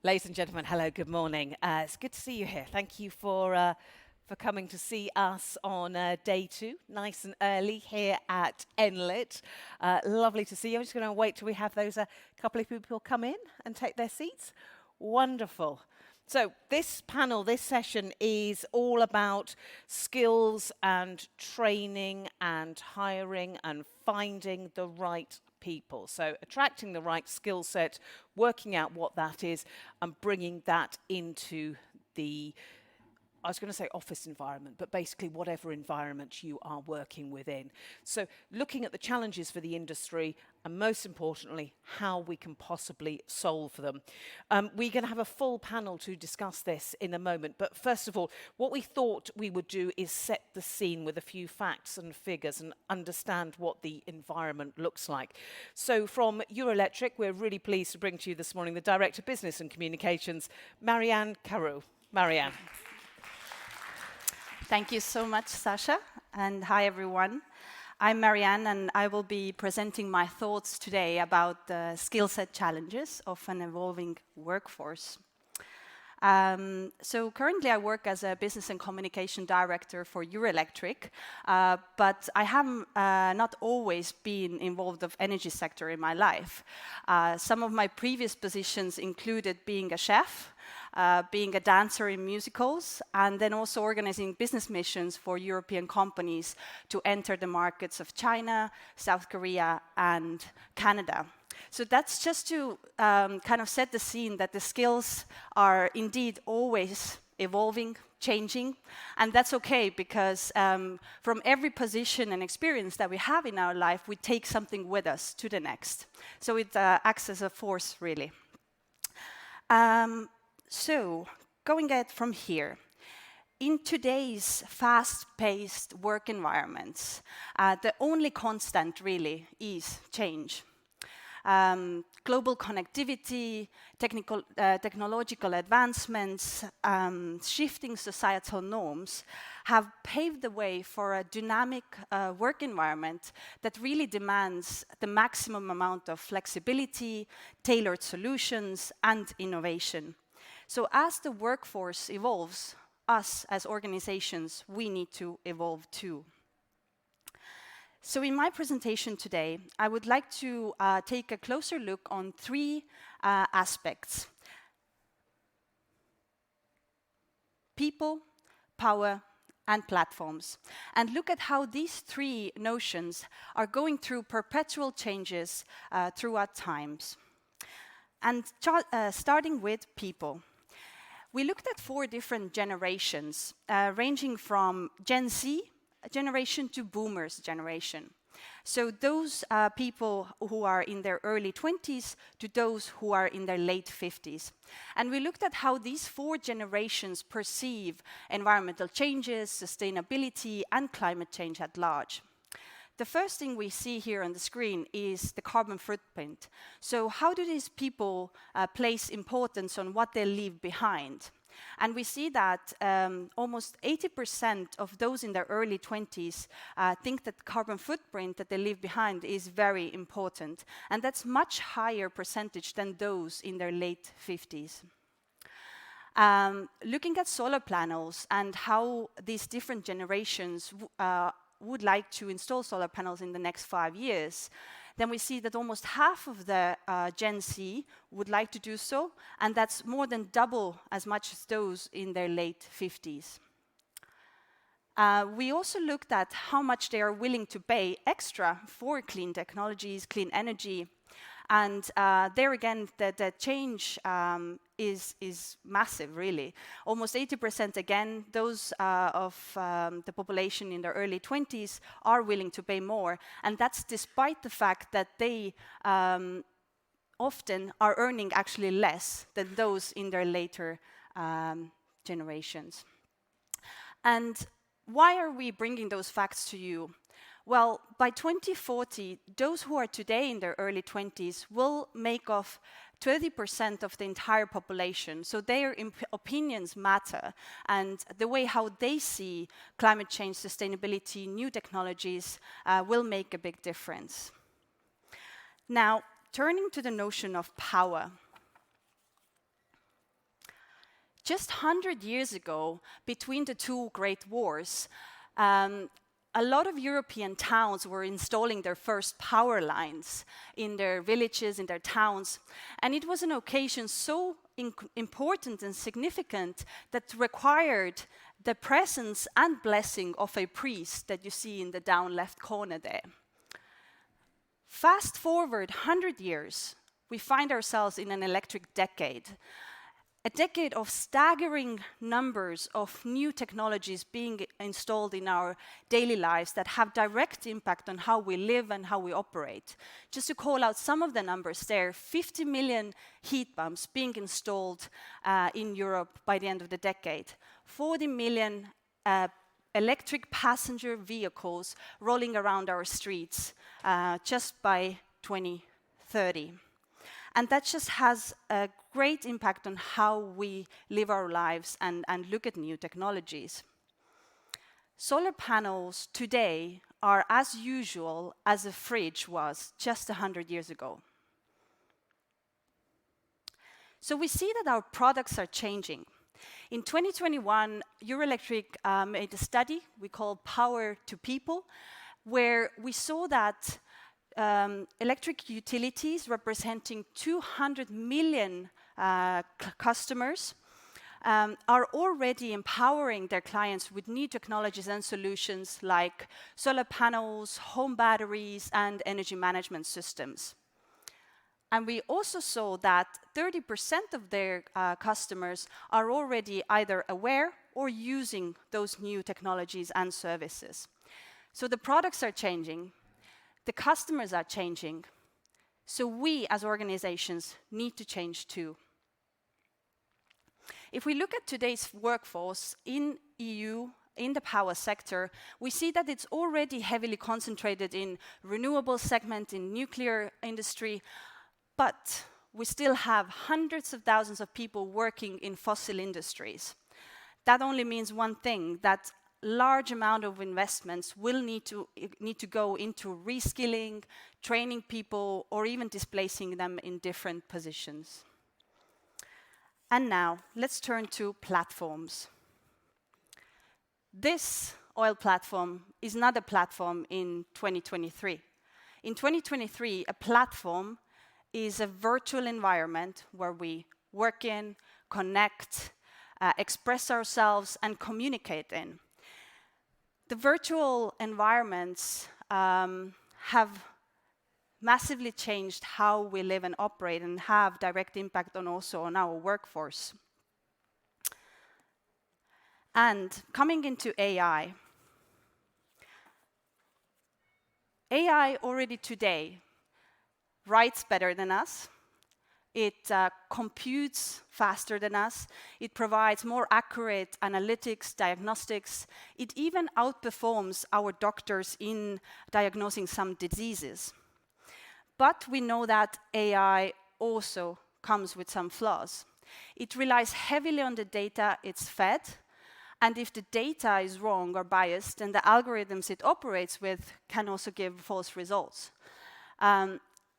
Ladies and gentlemen, hello, good morning. It's good to see you here. Thank you for coming to see us on day 2, nice and early here at Enlit. Lovely to see you. I'm just going to wait till we have those couple of people come in and take their seats. Wonderful. So this panel, this session is all about skills and training and hiring and finding the right people. So attracting the right skill set, working out what that is, and bringing that into the, I was going to say office environment, but basically whatever environment you are working within. So looking at the challenges for the industry, and most importantly, how we can possibly solve them. We're going to have a full panel to discuss this in a moment, but first of all, what we thought we would do is set the scene with a few facts and figures and understand what the environment looks like. So from Euroelectric, we're really pleased to bring to you this morning the Director of Business and Communications, Marianne Carew. Marianne. Thank you so much, Sasha, and hi everyone. I'm Marianne, and I will be presenting my thoughts today about the skill set challenges of an evolving workforce. So currently I work as a business and communication director for Euroelectric, but I have not always been involved in the energy sector in my life. Some of my previous positions included being a chef, being a dancer in musicals, and then also organizing business missions for European companies to enter the markets of China, South Korea, and Canada. So that's just to kind of set the scene that the skills are indeed always evolving, changing, and that's okay because from every position and experience that we have in our life, we take something with us to the next. So it acts as a force, really. So, going at from here, in today's fast-paced work environments, the only constant really is change. Global connectivity, technological advancements, shifting societal norms have paved the way for a dynamic work environment that really demands the maximum amount of flexibility, tailored solutions, and innovation. So as the workforce evolves, us as organizations, we need to evolve too. So in my presentation today, I would like to take a closer look on 3 aspects: people, power, and platforms, and look at how these 3 notions are going through perpetual changes throughout times. And starting with people. We looked at 4 different generations, ranging from Gen Z generation to Boomers generation. So those people who are in their early 20s to those who are in their late 50s. And we looked at how these 4 generations perceive environmental changes, sustainability, and climate change at large. The first thing we see here on the screen is the carbon footprint. So how do these people place importance on what they leave behind? And we see that almost 80% of those in their early 20s think that the carbon footprint that they leave behind is very important. And that's much higher percentage than those in their late 50s. Looking at solar panels and how these different generations would like to install solar panels in the next 5 years, then we see that almost half of the Gen Z would like to do so, and that's more than double as much as those in their late 50s. We also looked at how much they are willing to pay extra for clean technologies, clean energy, and there again, the change is massive, really. Almost 80% again, those of the population in their early 20s are willing to pay more, and that's despite the fact that they often are earning actually less than those in their later generations. And why are we bringing those facts to you? Well, by 2040, those who are today in their early 20s will make up 20% of the entire population. So their opinions matter, and the way how they see climate change, sustainability, new technologies will make a big difference. Now, turning to the notion of power. Just 100 years ago, between the two great wars, a lot of European towns were installing their first power lines in their villages, in their towns. And it was an occasion so important and significant that required the presence and blessing of a priest that you see in the down left corner there. Fast forward 100 years, we find ourselves in an electric decade. A decade of staggering numbers of new technologies being installed in our daily lives that have direct impact on how we live and how we operate. Just to call out some of the numbers there, 50 million heat pumps being installed in Europe by the end of the decade, 40 million electric passenger vehicles rolling around our streets just by 2030. And that just has a great impact on how we live our lives and look at new technologies. Solar panels today are as usual as a fridge was just 100 years ago. So we see that our products are changing. In 2021, Eurelectric made a study we call Power to People, where we saw that electric utilities representing 200 million customers are already empowering their clients with new technologies and solutions like solar panels, home batteries, and energy management systems. And we also saw that 30% of their customers are already either aware or using those new technologies and services. So the products are changing. The customers are changing, so we as organizations need to change too. If we look at today's workforce in EU, in the power sector, we see that it's already heavily concentrated in renewable segment, in nuclear industry, but we still have hundreds of thousands of people working in fossil industries. That only means one thing, that large amount of investments will need to go into reskilling, training people, or even displacing them in different positions. And now, let's turn to platforms. This oil platform is not a platform in 2023. In 2023, a platform is a virtual environment where we work in, connect, express ourselves, and communicate in. The virtual environments have massively changed how we live and operate and have direct impact also on our workforce. And coming into AI. AI already today writes better than us. It computes faster than us. It provides more accurate analytics, diagnostics. It even outperforms our doctors in diagnosing some diseases. But we know that AI also comes with some flaws. It relies heavily on the data it's fed, and if the data is wrong or biased, then the algorithms it operates with can also give false results.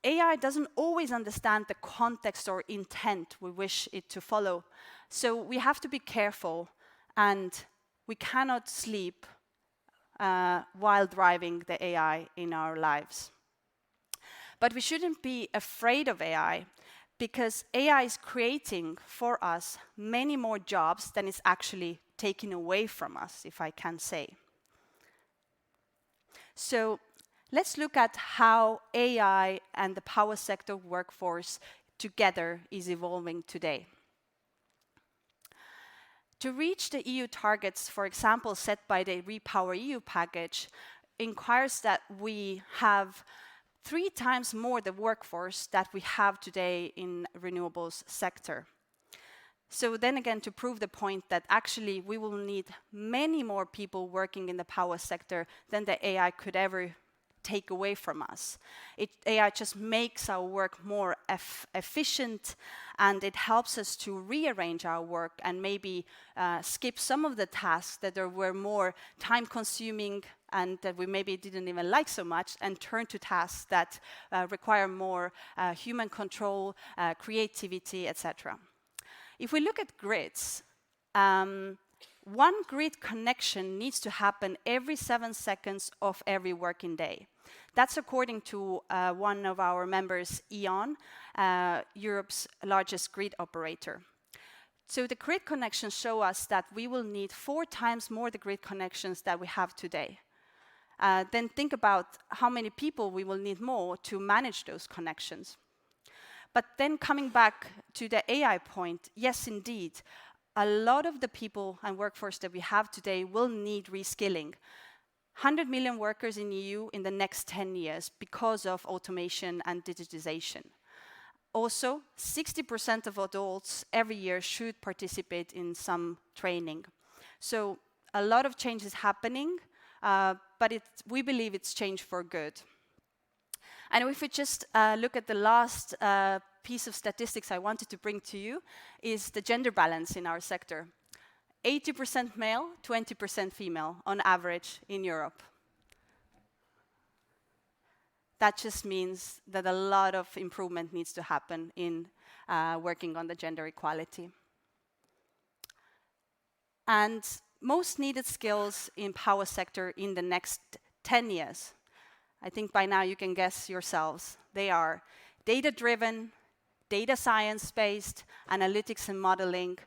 AI doesn't always understand the context or intent we wish it to follow. So we have to be careful, and we cannot sleep while driving the AI in our lives. But we shouldn't be afraid of AI, because AI is creating for us many more jobs than it's actually taking away from us, if I can say. So let's look at how AI and the power sector workforce together is evolving today. To reach the EU targets, for example, set by the Repower EU package, requires that we have 3 times more the workforce that we have today in renewables sector. So then again, to prove the point that actually we will need many more people working in the power sector than the AI could ever take away from us. AI just makes our work more efficient, and it helps us to rearrange our work and maybe skip some of the tasks that were more time-consuming and that we maybe didn't even like so much, and turn to tasks that require more human control, creativity, etc. If we look at grids, One grid connection needs to happen every 7 seconds of every working day. That's according to one of our members, E.ON, Europe's largest grid operator. So the grid connections show us that we will need 4 times more the grid connections that we have today. Then think about how many people we will need more to manage those connections. But then coming back to the AI point, yes, indeed, a lot of the people and workforce that we have today will need reskilling. 100 million workers in the EU in the next 10 years because of automation and digitization. Also, 60% of adults every year should participate in some training. So a lot of change is happening, but we believe it's change for good. And if we just look at the last piece of statistics I wanted to bring to you, is the gender balance in our sector. 80% male, 20% female on average in Europe. That just means that a lot of improvement needs to happen in working on the gender equality. And most needed skills in power sector in the next 10 years, I think by now you can guess yourselves. They are data-driven, data science-based, analytics and modeling,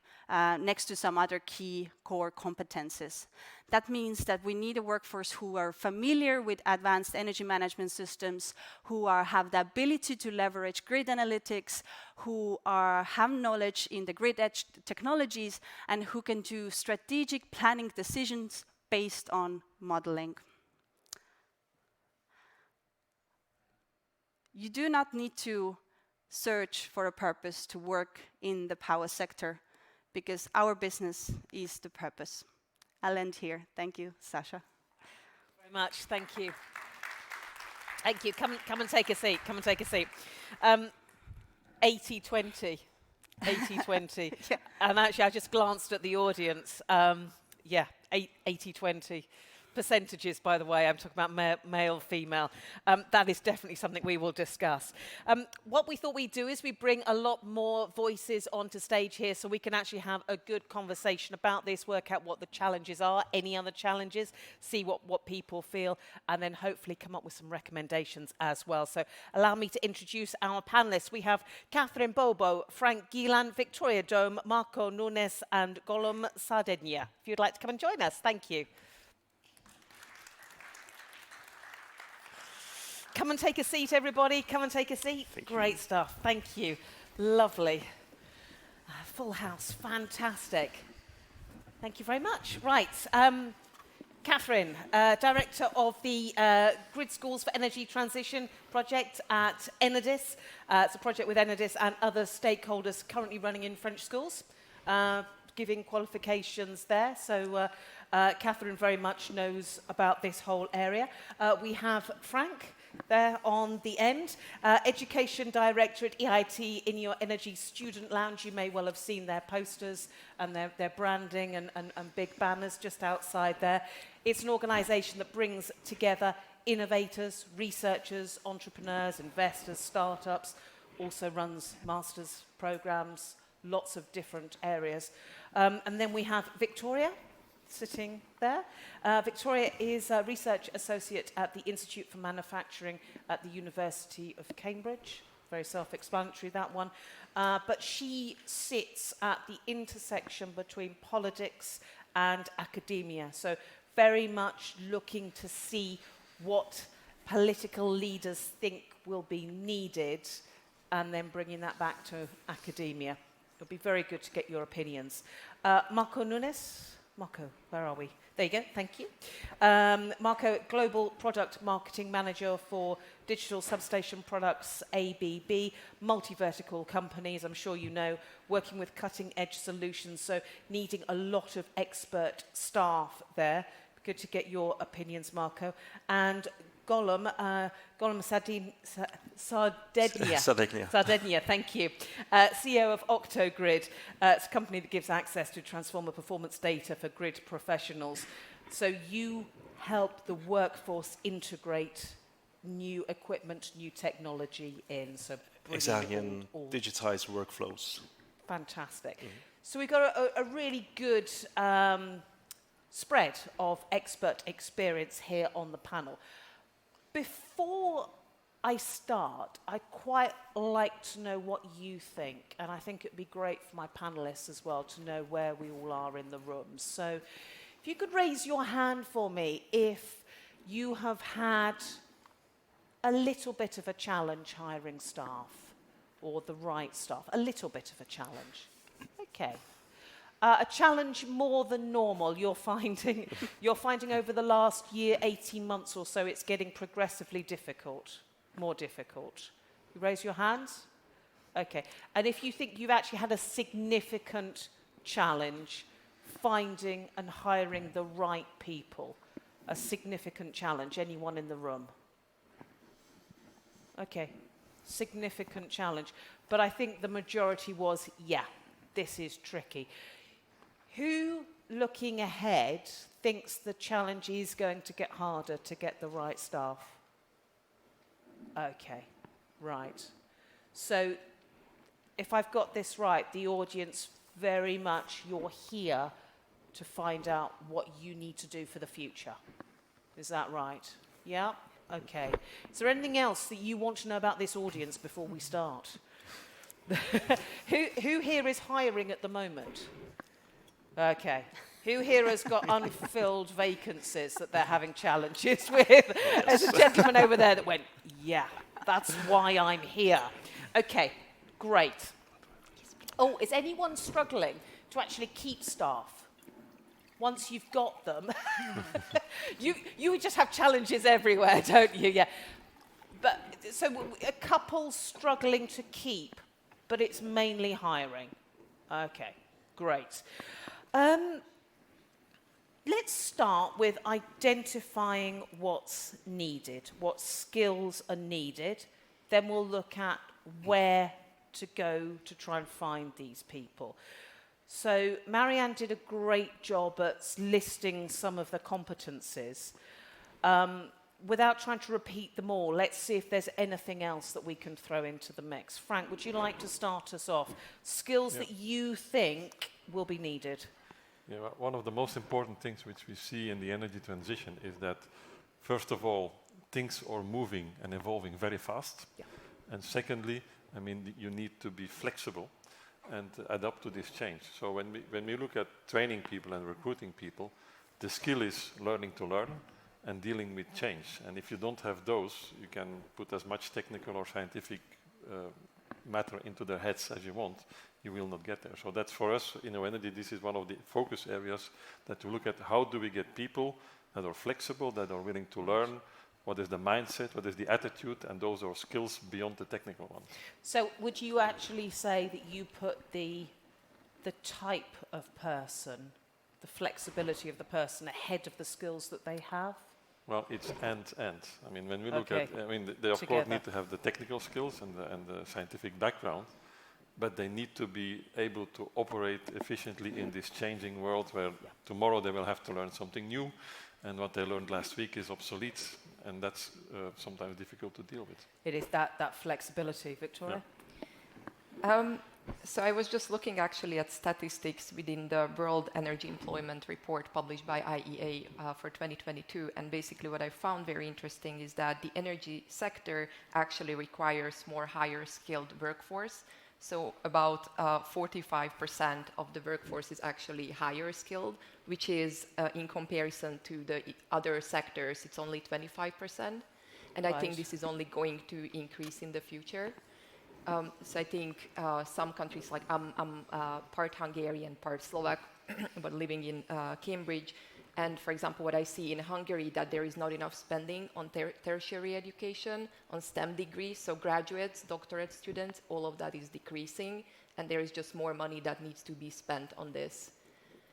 next to some other key core competences. That means that we need a workforce who are familiar with advanced energy management systems, who have the ability to leverage grid analytics, who have knowledge in the grid edge technologies, and who can do strategic planning decisions based on modeling. You do not need to search for a purpose to work in the power sector, because our business is the purpose. I'll end here. Thank you, Sasha. Very much. Thank you. Thank you. Come and take a seat. Come and take a seat. 80-20. 80-20. Yeah. And actually, I just glanced at the audience. Yeah, 80-20. Percentages, by the way, I'm talking about male, female. That is definitely something we will discuss. What we thought we'd do is we bring a lot more voices onto stage here so we can actually have a good conversation about this, work out what the challenges are, any other challenges, see what people feel, and then hopefully come up with some recommendations as well. So allow me to introduce our panelists. We have Catherine Bobo, Frank Gielan, Victoria Dome, Marco Nunes, and Gollum Sardegna. If you'd like to come and join us, thank you. Come and take a seat, everybody. Come and take a seat. Great stuff. Thank you. Lovely. Full house. Fantastic. Thank you very much. Right. Catherine, Director of the Grid Schools for Energy Transition project at Enlit. It's a project with Enlit and other stakeholders currently running in French schools, giving qualifications there. So Catherine very much knows about this whole area. We have Frank there on the end, Education Director at EIT in your Energy Student Lounge. You may well have seen their posters and their branding and big banners just outside there. It's an organisation that brings together innovators, researchers, entrepreneurs, investors, startups, also runs master's programmes, lots of different areas. And then we have Victoria, sitting there. Victoria is a research associate at the Institute for Manufacturing at the University of Cambridge. Very self-explanatory, that one. But she sits at the intersection between politics and academia. So very much looking to see what political leaders think will be needed and then bringing that back to academia. It'll be very good to get your opinions. Marco Nunes. Marco, where are we? There you go, thank you. Marco, Global Product Marketing Manager for Digital Substation Products, ABB, multi-vertical companies, I'm sure you know, working with cutting-edge solutions, so needing a lot of expert staff there. Good to get your opinions, Marco. And Gollum Sardegna, thank you. CEO of Octogrid. It's a company that gives access to transformer performance data for grid professionals. So you help the workforce integrate new equipment, new technology in. So exactly, and digitize workflows. Fantastic. So we've got a really good spread of expert experience here on the panel. Before I start, I'd quite like to know what you think, and I think it'd be great for my panelists as well to know where we all are in the room. So if you could raise your hand for me if you have had a little bit of a challenge hiring staff or the right staff, a little bit of a challenge. Okay. A challenge more than normal you're finding over the last year, 18 months or so, it's getting progressively difficult, more difficult. You raise your hands? Okay. And if you think you've actually had a significant challenge finding and hiring the right people, a significant challenge, anyone in the room? Okay. Significant challenge. But I think the majority was, yeah, this is tricky. Who, looking ahead, thinks the challenge is going to get harder to get the right staff? Okay, right. So, if I've got this right, the audience very much, you're here to find out what you need to do for the future. Is that right? Yeah? Okay. Is there anything else that you want to know about this audience before we start? Who here is hiring at the moment? Okay. Who here has got unfilled vacancies that they're having challenges with? There's a gentleman over there that went, yeah, that's why I'm here. Okay, great. Oh, is anyone struggling to actually keep staff? Once you've got them, you just have challenges everywhere, don't you? Yeah. But so a couple struggling to keep, but it's mainly hiring. Okay, great. Let's start with identifying what's needed, what skills are needed. Then we'll look at where to go to try and find these people. So Marianne did a great job at listing some of the competencies. Without trying to repeat them all, let's see if there's anything else that we can throw into the mix. Frank, would you like to start us off? Skills that you think will be needed. Yeah, well, one of the most important things which we see in the energy transition is that, first of all, things are moving and evolving very fast. Yeah. And secondly, I mean, you need to be flexible and adapt to this change. So when we look at training people and recruiting people, the skill is learning to learn and dealing with change. And if you don't have those, you can put as much technical or scientific matter into their heads as you want, you will not get there. So that's for us, in energy, this is one of the focus areas that we look at. How do we get people that are flexible, that are willing to learn? What is the mindset? What is the attitude? And those are skills beyond the technical ones. So would you actually say that you put the type of person, the flexibility of the person ahead of the skills that they have? Well, it's and. I mean, when we look at, I mean, they of course need to have the technical skills and the scientific background, but they need to be able to operate efficiently in this changing world where tomorrow they will have to learn something new, and what they learned last week is obsolete, and that's sometimes difficult to deal with. It is that flexibility, Victoria? Yeah. So I was just looking actually at statistics within the World Energy Employment Report published by IEA for 2022, and basically what I found very interesting is that the energy sector actually requires more higher skilled workforce. So about 45% of the workforce is actually higher skilled, which is in comparison to the other sectors, it's only 25%. And I think this is only going to increase in the future. So I think some countries, like I'm part Hungarian, part Slovak, but living in Cambridge. And for example, what I see in Hungary, that there is not enough spending on tertiary education, on STEM degrees, so graduates, doctorate students, all of that is decreasing. And there is just more money that needs to be spent on this.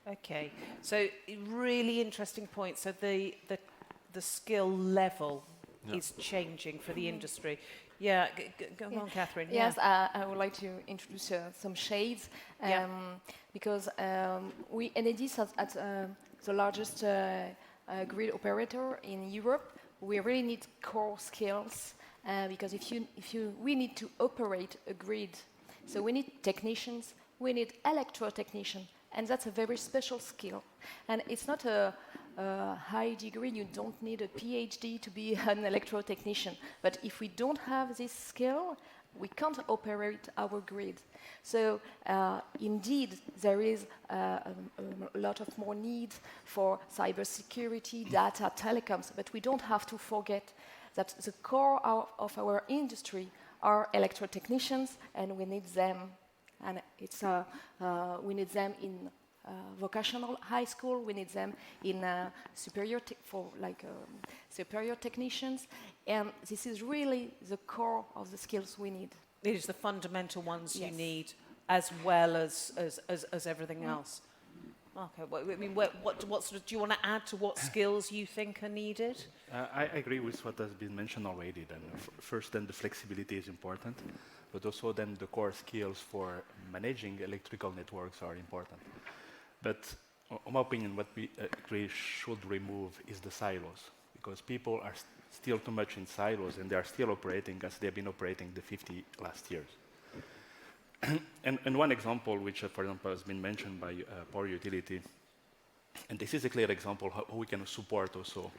Okay, so really interesting point. So the skill level is changing for the industry. Yeah, go on, Catherine. Yes, I would like to introduce some shades because we Enedis at the largest grid operator in Europe. We really need core skills because we need to operate a grid, so we need technicians, we need electrotechnician, and that's a very special skill. And it's not a high degree, you don't need a PhD to be an electrotechnician. But if we don't have this skill, we can't operate our grid. So indeed, there is a lot of more need for cybersecurity, data, telecoms, but we don't have to forget that the core of our industry are electrotechnicians, and we need them. And it's we need them in vocational high school. We need them in superior technicians, and this is really the core of the skills we need. It is the fundamental ones you Yes. need, as well as everything else. Okay. Well, I mean, what sort of, do you want to add to what skills you think are needed? I agree with what has been mentioned already. Then first, then the flexibility is important, but also then the core skills for managing electrical networks are important. But in my opinion, what we really should remove is the silos, because people are still too much in silos, and they are still operating as they've been operating the 50 last years. And one example, which, for example, has been mentioned by Power Utility, and this is a clear example how we can support also.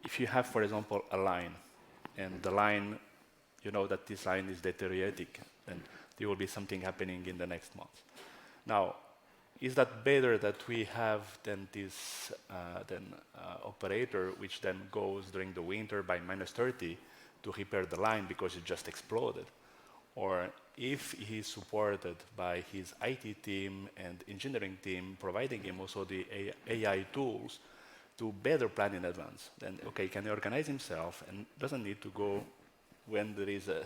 If you have, for example, a line, and the line, you know that this line is deteriorating, then there will be something happening in the next month. Now, is that better that we have then this operator which then goes during the winter by -30 to repair the line because it just exploded? Or if he's supported by his IT team and engineering team, providing him also the AI tools to better plan in advance, then okay, he can organize himself and doesn't need to go when there is a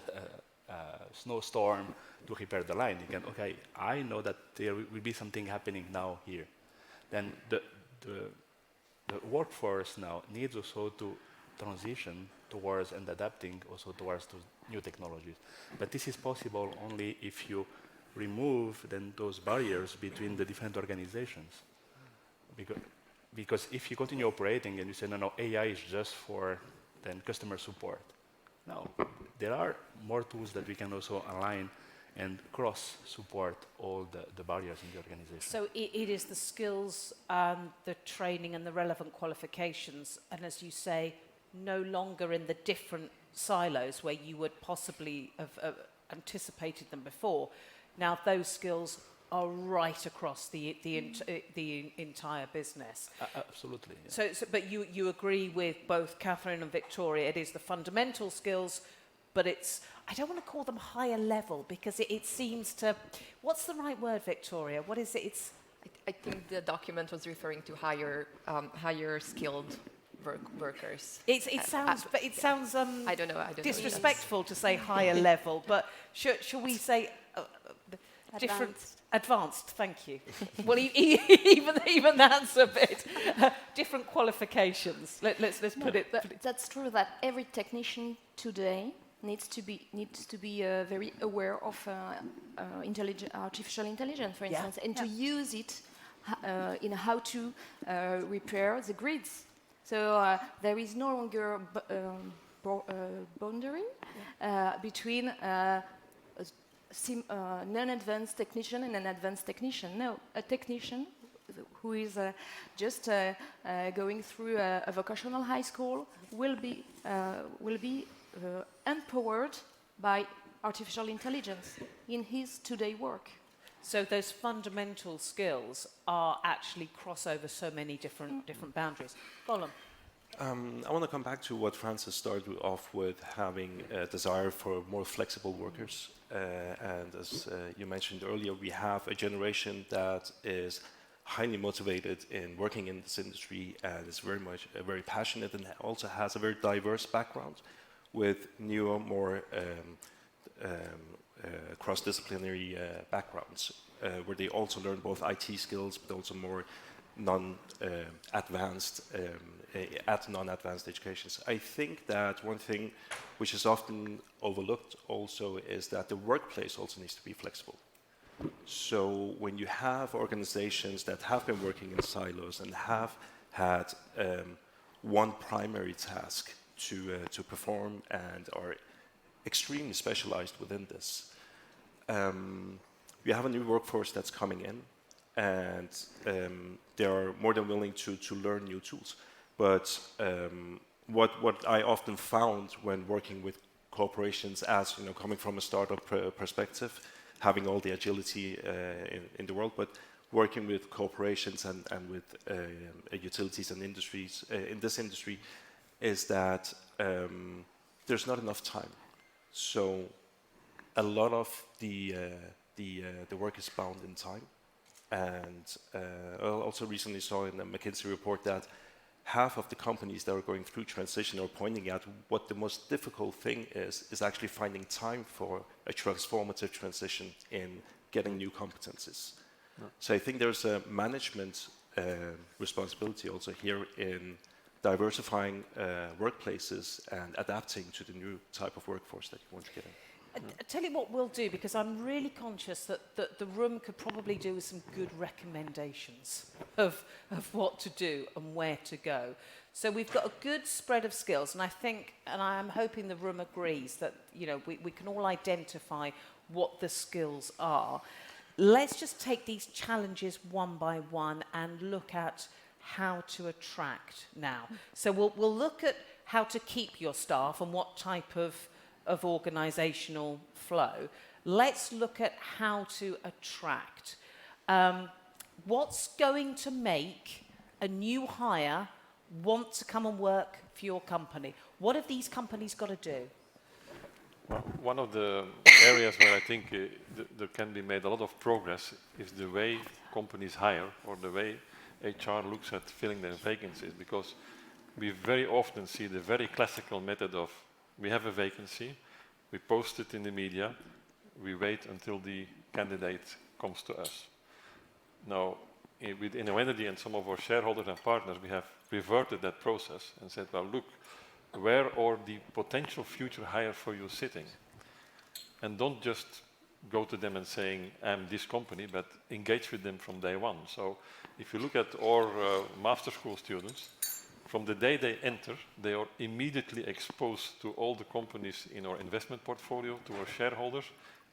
snowstorm to repair the line. You can, okay, I know that there will be something happening now here. Then the workforce now needs also to transition towards and adapting also towards those new technologies. But this is possible only if you remove then those barriers between the different organizations. Because if you continue operating and you say, no, AI is just for then customer support. No, there are more tools that we can also align and cross-support all the barriers in the organization. So it is the skills, the training and the relevant qualifications, and as you say, no longer in the different silos where you would possibly have anticipated them before. Now those skills are right across the entire business. Absolutely. Yeah. So, but you agree with both Catherine and Victoria, it is the fundamental skills, but it's, I don't want to call them higher level because it seems to, what's the right word, Victoria? What is it? It's. I think the document was referring to higher skilled workers. It sounds, but it sounds I don't know. disrespectful to say higher level, but should we say different? Advanced, thank you. Well, even that's a bit different qualifications. Let's put it. That's true that every technician today needs to be very aware of artificial intelligence, for instance, and to use it in how to repair the grids. So there is no longer boundary between non-advanced technician and an advanced technician. No, a technician who is just going through a vocational high school will be empowered by artificial intelligence in his today work. So those fundamental skills are actually cross over so many different boundaries. Colin. I want to come back to what Francis started off with, having a desire for more flexible workers. And as you mentioned earlier, we have a generation that is highly motivated in working in this industry and is very passionate and also has a very diverse background with newer, more cross-disciplinary backgrounds, where they also learn both IT skills, but also more non-advanced educations. I think that one thing which is often overlooked also is that the workplace also needs to be flexible. So when you have organizations that have been working in silos and have had one primary task to perform and are extremely specialized within this, we have a new workforce that's coming in, and they are more than willing to learn new tools. But what I often found when working with corporations, as coming from a startup perspective, having all the agility in the world, but working with corporations and with utilities and industries in this industry, is that there's not enough time. So a lot of the work is bound in time. And I also recently saw in a McKinsey report that half of the companies that are going through transition are pointing out what the most difficult thing is actually finding time for a transformative transition in getting new competencies. Yeah. So I think there's a management responsibility also here in diversifying workplaces and adapting to the new type of workforce that you want to get in. I tell you what we'll do, because I'm really conscious that the room could probably do with some good recommendations of what to do and where to go. So we've got a good spread of skills, and I think, and I'm hoping the room agrees that we can all identify what the skills are. Let's just take these challenges one by one and look at how to attract now. So we'll look at how to keep your staff and what type of organisational flow. Let's look at how to attract. What's going to make a new hire want to come and work for your company? What have these companies got to do? Well, one of the areas where I think there can be made a lot of progress is the way companies hire, or the way HR looks at filling their vacancies, because we very often see the very classical method of we have a vacancy, we post it in the media, we wait until the candidate comes to us. Now, with InnoEnergy and some of our shareholders and partners, we have reverted that process and said, well, look, where are the potential future hires for you sitting? And don't just go to them and saying, I'm this company, but engage with them from day one. So if you look at our master school students, from the day they enter, they are immediately exposed to all the companies in our investment portfolio, to our shareholders,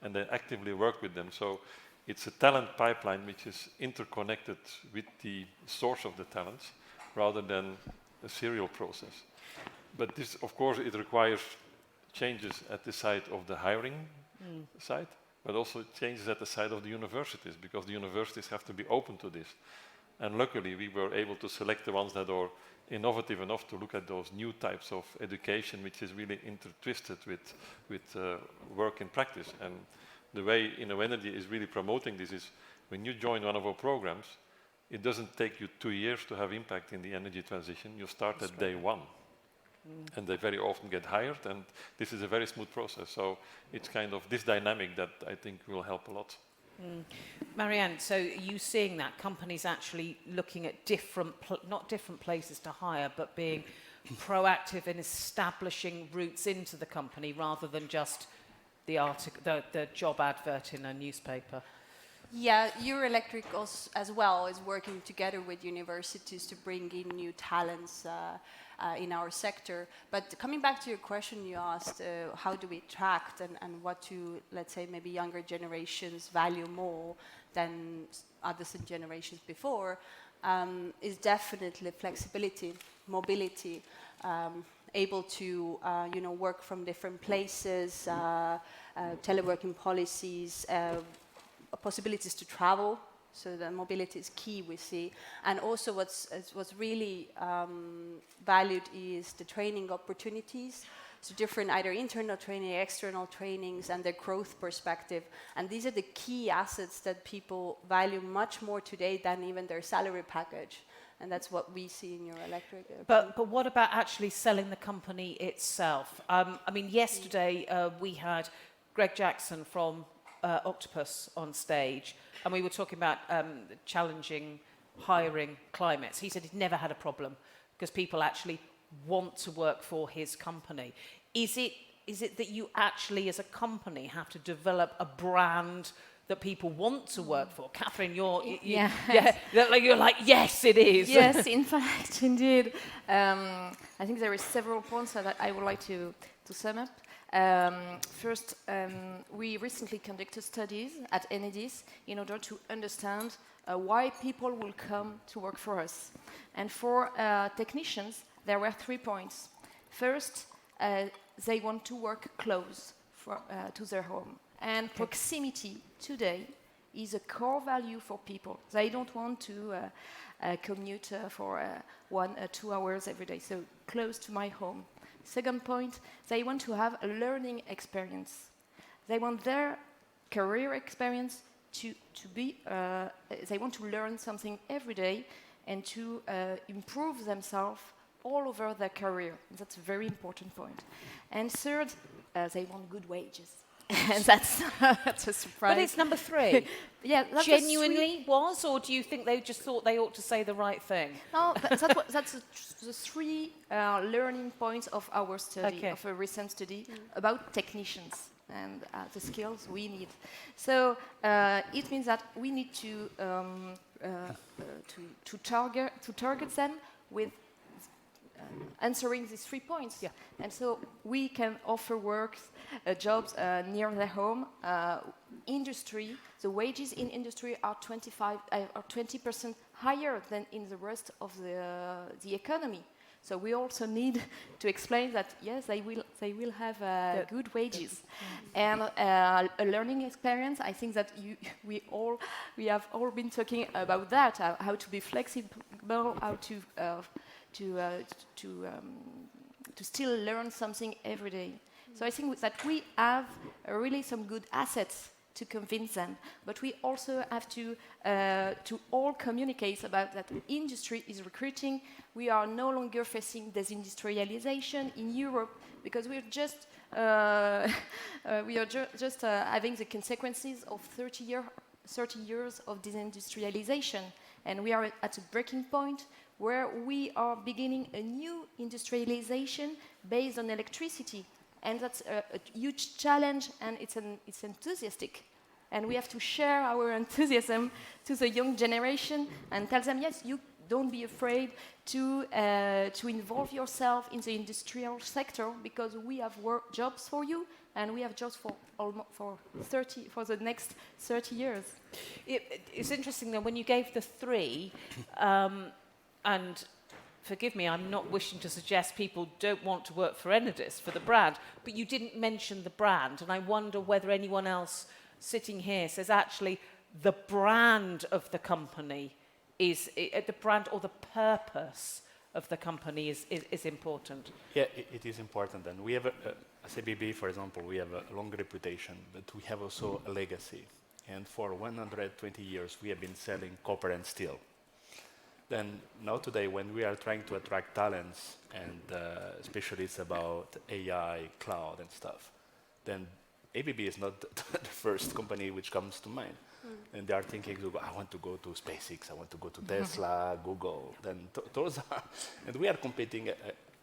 and they actively work with them. So it's a talent pipeline which is interconnected with the source of the talents, rather than a serial process. But this, of course, it requires changes at the side of the hiring side, but also changes at the side of the universities, because the universities have to be open to this. And luckily, we were able to select the ones that are innovative enough to look at those new types of education, which is really intertwisted with work in practice. And the way InnoEnergy is really promoting this is, when you join one of our programs, it doesn't take you 2 years to have impact in the energy transition. You start at day one. And they very often get hired, and this is a very smooth process. So it's kind of this dynamic that I think will help a lot. Marianne, so are you seeing that companies actually looking at not different places to hire, but being proactive in establishing routes into the company rather than just the job advert in a newspaper? Yeah, Eurelectric as well is working together with universities to bring in new talents in our sector. But coming back to your question you asked, how do we attract and what do, let's say, maybe younger generations value more than others in generations before, is definitely flexibility, mobility, able to work from different places, teleworking policies, possibilities to travel. So the mobility is key, we see. And also what's really valued is the training opportunities. So different either internal training, external trainings, and the growth perspective. And these are the key assets that people value much more today than even their salary package. And that's what we see in Eurelectric. But what about actually selling the company itself? I mean, yesterday we had Greg Jackson from Octopus on stage, and we were talking about challenging hiring climates. He said he'd never had a problem because people actually want to work for his company. Is it that you actually, as a company, have to develop a brand that people want to work for? Catherine, you're like, yes, it is. Yes, in fact, indeed. I think there are several points that I would like to sum up. First, we recently conducted studies at Enedis in order to understand why people will come to work for us. And for technicians, there were 3 points. First, they want to work close to their home. And proximity today is a core value for people. They don't want to commute for 1 or 2 hours every day, so close to my home. Second point, they want to have a learning experience. They want their career experience to be, they want to learn something every day and to improve themselves all over their career. That's a very important point. And third, they want good wages. And that's a surprise. But it's number 3. Yeah, that's Genuinely was, or do you think they just thought they ought to say the right thing? No, that's the 3 learning points of our study, of a recent study about technicians and the skills we need. So it means that we need to target them with answering these 3 points. Yeah. And so we can offer jobs near their home. Industry, the wages in industry are 20% higher than in the rest of the economy. So we also need to explain that yes, they will have good wages and a learning experience. I think that we have all been talking about that, how to be flexible, how to still learn something every day. So I think that we have really some good assets to convince them, but we also have to all communicate about that industry is recruiting. We are no longer facing desindustrialization in Europe because we're just having the consequences of 30 years of desindustrialization, and we are at a breaking point where we are beginning a new industrialization based on electricity. And that's a huge challenge, and it's enthusiastic. And we have to share our enthusiasm to the young generation and tell them, yes, you don't be afraid to involve yourself in the industrial sector because we have jobs for you, and we have jobs for the next 30 years. It's interesting though, when you gave the 3, and forgive me, I'm not wishing to suggest people don't want to work for Enedis, for the brand, but you didn't mention the brand, and I wonder whether anyone else sitting here says actually the brand of the company is, the brand or the purpose of the company is important. Yeah, it is important, and we have, as ABB, for example, we have a long reputation, but we have also a legacy, and for 120 years we have been selling copper and steel. Then now today, when we are trying to attract talents and specialists about AI, cloud and stuff, then ABB is not the first company which comes to mind. And they are thinking, I want to go to SpaceX, I want to go to Tesla, Google. Then those are, and we are competing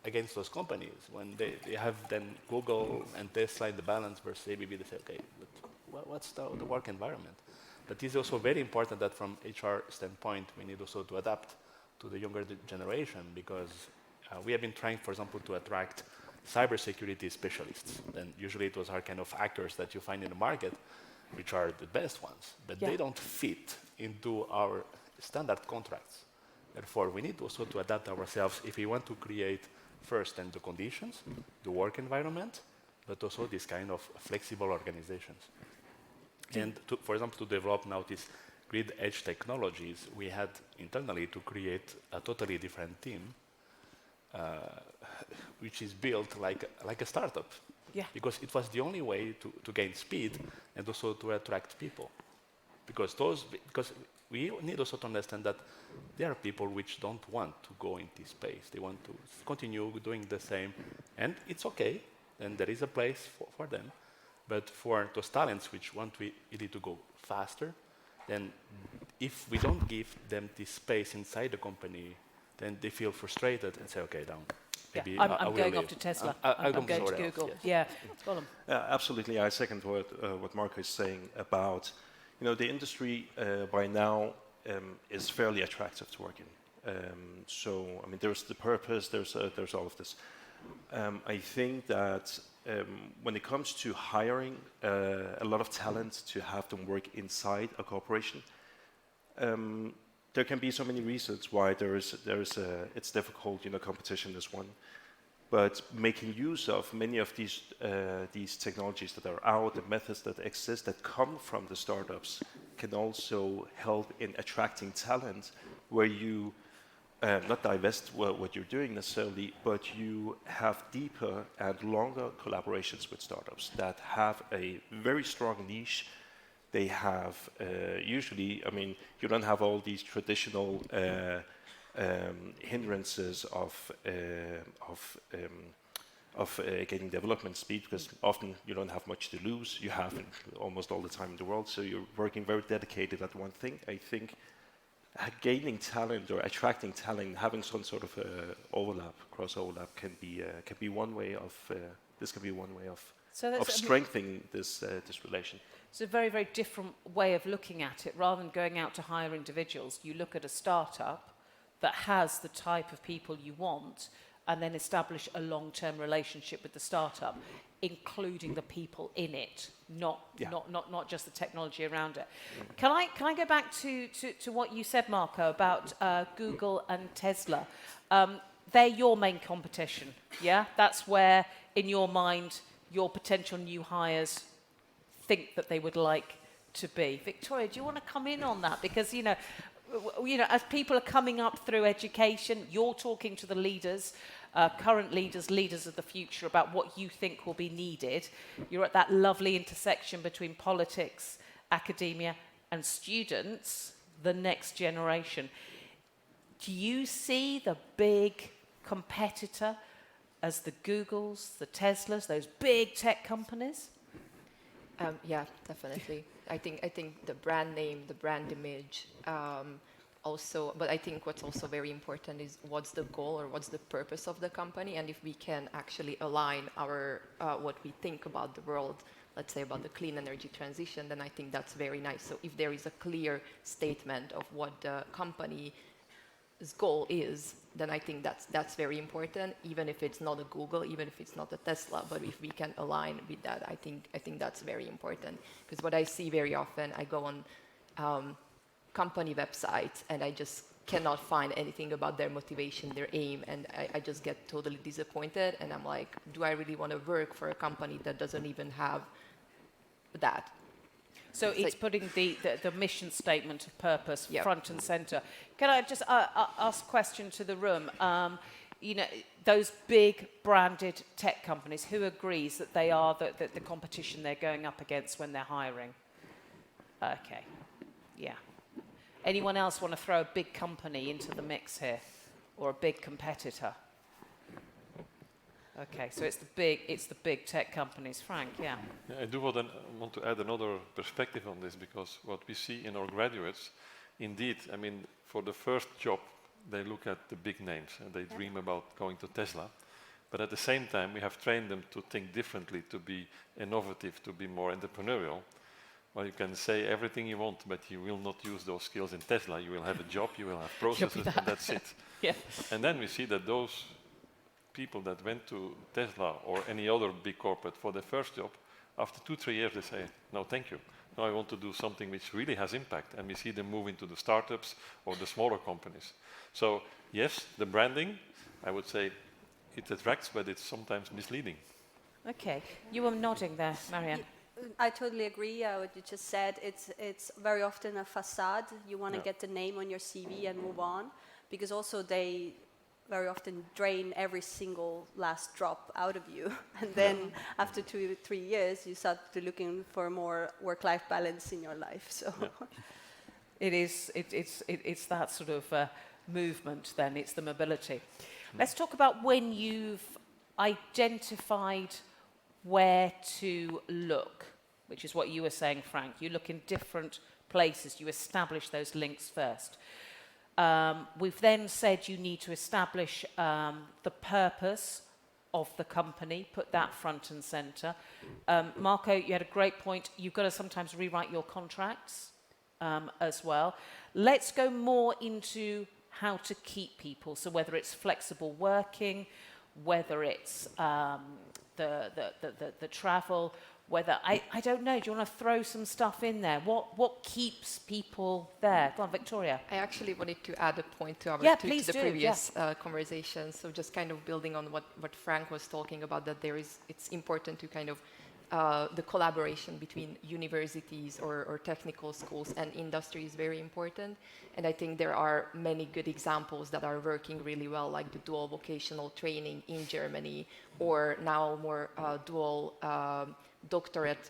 against those companies. When they have then Google and Tesla in the balance versus ABB, they say, okay, but what's the work environment? But it's also very important that from HR standpoint, we need also to adapt to the younger generation because we have been trying, for example, to attract cybersecurity specialists. And usually those are kind of hackers that you find in the market, which are the best ones, but they don't fit into our standard contracts. Therefore, we need also to adapt ourselves if we want to create first and the conditions, the work environment, but also this kind of flexible organizations. And for example, to develop now these grid edge technologies, we had internally to create a totally different team, which is built like a startup. Yeah. Because it was the only way to gain speed and also to attract people. Because we need also to understand that there are people which don't want to go into space. They want to continue doing the same, and it's okay. And there is a place for them. But for those talents which want really to go faster, then if we don't give them this space inside the company, then they feel frustrated and say, okay, down. Maybe I'm going off to Tesla. I'm going to Google. Yes. Yeah. Absolutely. I second what Marco is saying about, the industry by now is fairly attractive to work in. So, I mean, there's the purpose, there's all of this. I think that when it comes to hiring a lot of talent to have them work inside a corporation, there can be so many reasons why it's difficult. Competition is one, but making use of many of these technologies that are out, the methods that exist that come from the startups, can also help in attracting talent, where you not divest what you're doing necessarily, but you have deeper and longer collaborations with startups that have a very strong niche. They have usually, you don't have all these traditional hindrances of getting development speed, because often you don't have much to lose. You have it almost all the time in the world, so you're working very dedicated at one thing. I think gaining talent or attracting talent, having some sort of cross overlap, can be one way of strengthening this relation. It's a very, very different way of looking at it. Rather than going out to hire individuals, you look at a startup that has the type of people you want, and then establish a long-term relationship with the startup, including the people in it, not just the technology around it. Can I go back to what you said, Marco, about Google and Tesla? They're your main competition, yeah? That's where, in your mind, your potential new hires think that they would like to be. Victoria, do you want to come in on that? Because, as people are coming up through education, you're talking to the leaders, current leaders of the future, about what you think will be needed. You're at that lovely intersection between politics, academia, and students, the next generation. Do you see the big competitor as the Googles, the Teslas, those big tech companies? Yeah, definitely. I think the brand name, the brand image, also, but I think what's also very important is what's the goal or what's the purpose of the company, and if we can actually align our what we think about the world, let's say about the clean energy transition, then I think that's very nice. So if there is a clear statement of what the company's goal is, then I think that's very important, even if it's not a Google, even if it's not a Tesla, but if we can align with that, I think that's very important. Because what I see very often, I go on company websites and I just cannot find anything about their motivation, their aim, and I just get totally disappointed, and I'm like, do I really want to work for a company that doesn't even have that? So it's putting the mission statement of purpose front and center. Can I just ask a question to the room? Those big branded tech companies, who agrees that they are the competition they're going up against when they're hiring? Okay, yeah. Anyone else want to throw a big company into the mix here, or a big competitor? Okay, so it's the big tech companies. Frank, yeah. I do want to add another perspective on this, because what we see in our graduates, indeed, for the first job, they look at the big names and they dream about going to Tesla. But at the same time, we have trained them to think differently, to be innovative, to be more entrepreneurial. Well, you can say everything you want, but you will not use those skills in Tesla. You will have a job, you will have processes, and that's it. Yeah. And then we see that those people that went to Tesla or any other big corporate for their first job, after 2-3 years they say, no, thank you. Now I want to do something which really has impact. And we see them move into the startups or the smaller companies. So yes, the branding, I would say it attracts, but it's sometimes misleading. Okay, you were nodding there, Marianne. I totally agree what you just said. It's very often a facade. You want to get the name on your CV and move on, because also they very often drain every single last drop out of you. And then after 2 or 3 years, you start to looking for more work-life balance in your life. So it's that sort of movement then, it's the mobility. Let's talk about when you've identified where to look, which is what you were saying, Frank. You look in different places, you establish those links first. We've then said you need to establish the purpose of the company, put that front and center. Marco, you had a great point. You've got to sometimes rewrite your contracts as well. Let's go more into how to keep people. So whether it's flexible working, whether it's the travel, whether, I don't know, do you want to throw some stuff in there? What keeps people there? Go on, Victoria. I actually wanted to add a point to our Yeah, to please the do, previous conversation. So just kind of building on what Frank was talking about, that it's important to kind of the collaboration between universities or technical schools and industry is very important. And I think there are many good examples that are working really well, like the dual vocational training in Germany, or now more dual doctorate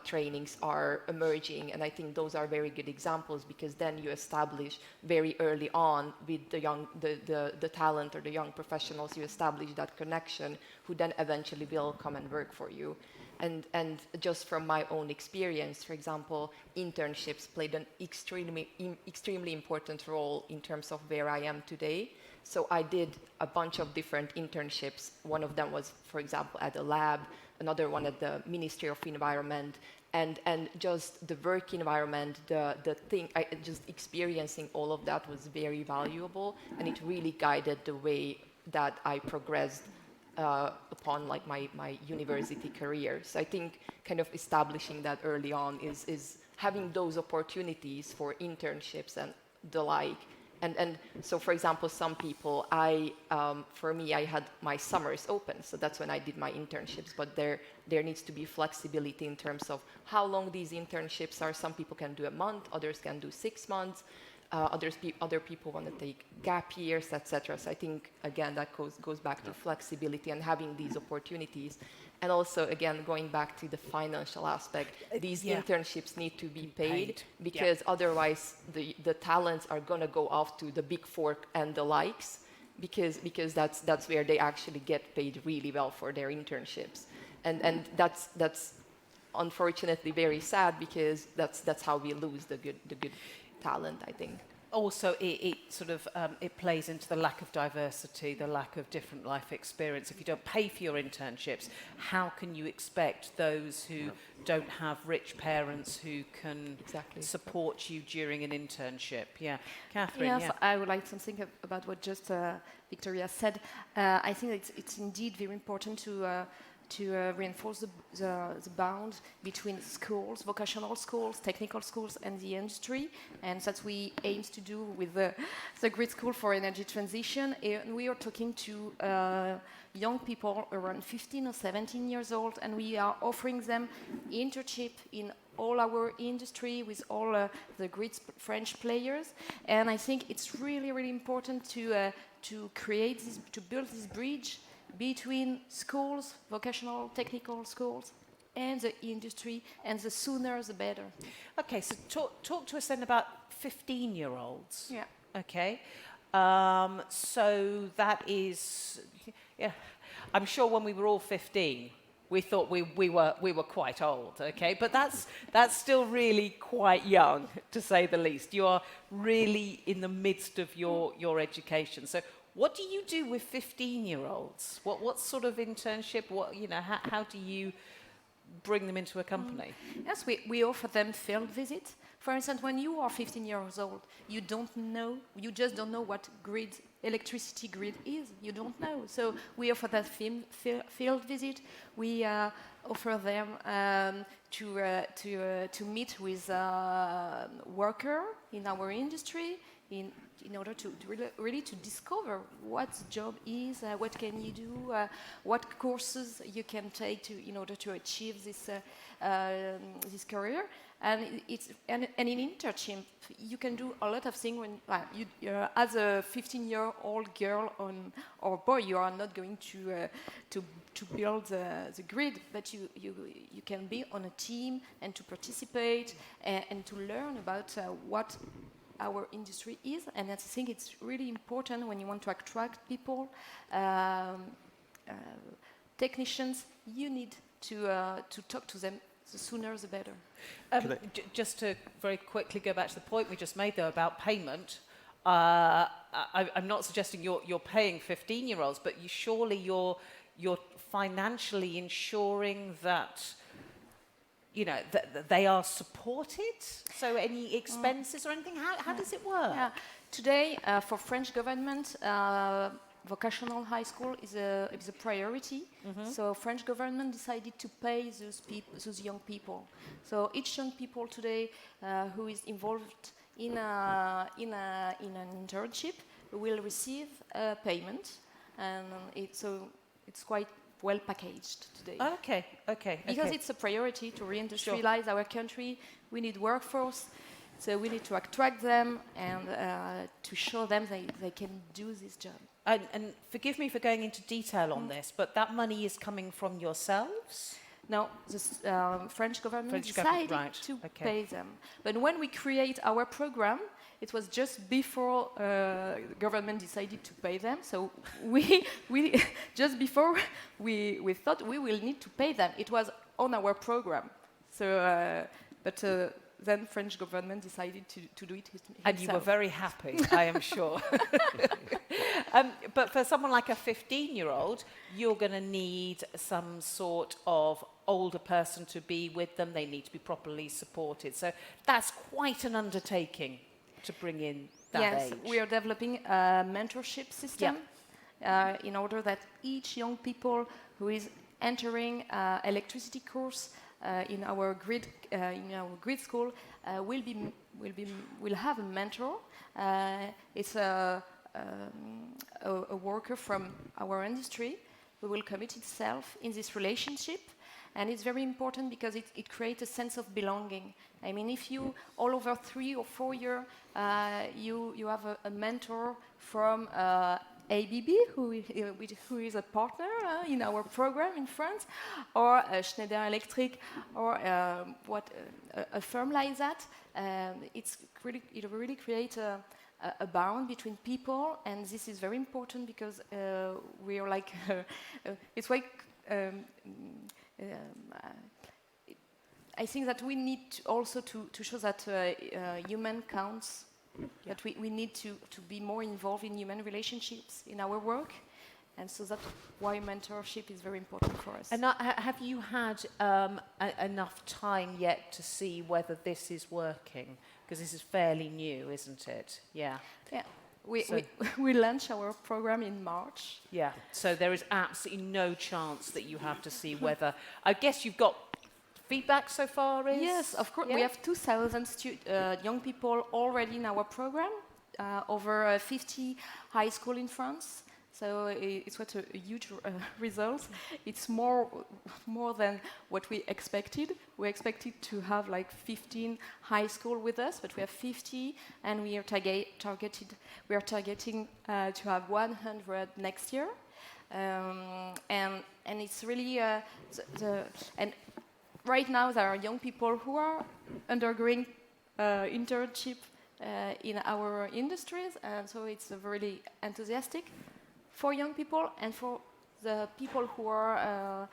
trainings are emerging. And I think those are very good examples, because then you establish very early on with the talent or the young professionals, you establish that connection who then eventually will come and work for you. And just from my own experience, for example, internships played an extremely important role in terms of where I am today. So I did a bunch of different internships. One of them was, for example, at a lab, another one at the Ministry of Environment, and just the work environment, just experiencing all of that was very valuable, and it really guided the way that I progressed upon like my university career. So I think kind of establishing that early on is having those opportunities for internships and the like. And so, for example, some people, for me, I had my summers open, so that's when I did my internships. But there needs to be flexibility in terms of how long these internships are. Some people can do a month, others can do 6 months. Other people want to take gap years, etc. So I think, again, that goes back to flexibility and having these opportunities. And also, again, going back to the financial aspect, these internships need to be paid, because otherwise the talents are going to go off to the Big Four and the likes, because that's where they actually get paid really well for their internships. And that's unfortunately very sad, because that's how we lose the good talent, I think. Also, it sort of it plays into the lack of diversity, the lack of different life experience. If you don't pay for your internships, how can you expect those who don't have rich parents who can support you during an internship? Yeah, Catherine. Yes, I would like something about what just Victoria said. I think it's indeed very important to reinforce the bound between schools, vocational schools, technical schools, and the industry. And that's what we aim to do with the Grid School for Energy Transition. And we are talking to young people around 15 or 17 years old, and we are offering them internship in all our industry with all the great French players. And I think it's really, really important to create this, to build this bridge between schools, vocational technical schools, and the industry, and the sooner the better. Okay, so talk to us then about 15-year-olds. Yeah. Okay, so that is, I'm sure when we were all 15, we thought we were quite old. Okay, but that's still really quite young, to say the least. You are really in the midst of your education. So what do you do with 15-year-olds? What sort of internship? How do you bring them into a company? Yes, we offer them field visits. For instance, when you are 15 years old, you just don't know what electricity grid is. You don't know. So we offer that field visit. We offer them to meet with a worker in our industry in order to really to discover what the job is, what can you do, what courses you can take in order to achieve this career. And in internship, you can do a lot of things when as a 15-year-old girl or boy, you are not going to build the grid, but you can be on a team and to participate and to learn about what our industry is. And I think it's really important when you want to attract people, technicians. You need to talk to them. The sooner the better. Just to very quickly go back to the point we just made, though, about payment. I'm not suggesting you're paying 15-year-olds, but surely you're financially ensuring that that they are supported. So any expenses or anything? How does it work? Yeah. Today, for French government, vocational high school is a priority. So French government decided to pay those young people. So each young people today who is involved in an internship will receive a payment, and it's quite well packaged today. Okay. Because it's a priority to reindustrialize our country. We need workforce, so we need to attract them and to show them they can do this job. And forgive me for going into detail on this, but that money is coming from yourselves? No, the French government decided to Okay. pay them. But when we create our program, it was just before government decided to pay them. So we just before we thought we will need to pay them. It was on our program. So, but then French government decided to do it himself. And you were very happy, I am sure. But for someone like a 15-year-old, you're going to need some sort of older person to be with them. They need to be properly supported. So that's quite an undertaking to bring in that age. Yes, we are developing a mentorship system in order that each young people who is entering electricity course in our grid school will have a mentor. It's a worker from our industry who will commit itself in this relationship. And it's very important because it creates a sense of belonging. I mean, if you, all over 3 or 4 years, you have a mentor from ABB, who is a partner in our program in France, or Schneider Electric, or a firm like that, it really creates a bond between people, and this is very important because we are like, it's like, I think that we need also to show that human counts, that we need to be more involved in human relationships in our work, and so that's why mentorship is very important for us. And have you had enough time yet to see whether this is working? Because this is fairly new, isn't it? Yeah. Yeah. We launched our program in March. Yeah, so there is absolutely no chance that you have to see whether... I guess you've got feedback so far, is? Yes, of course. Yeah? We have 2,000 young people already in our program, over 50 high schools in France. So it's what a huge result. It's more than what we expected. We expected to have like 15 high school with us, but we have 50, and we are targeting to have 100 next year. And it's really and right now there are young people who are undergoing internship in our industries, and so it's really enthusiastic for young people and for the people who are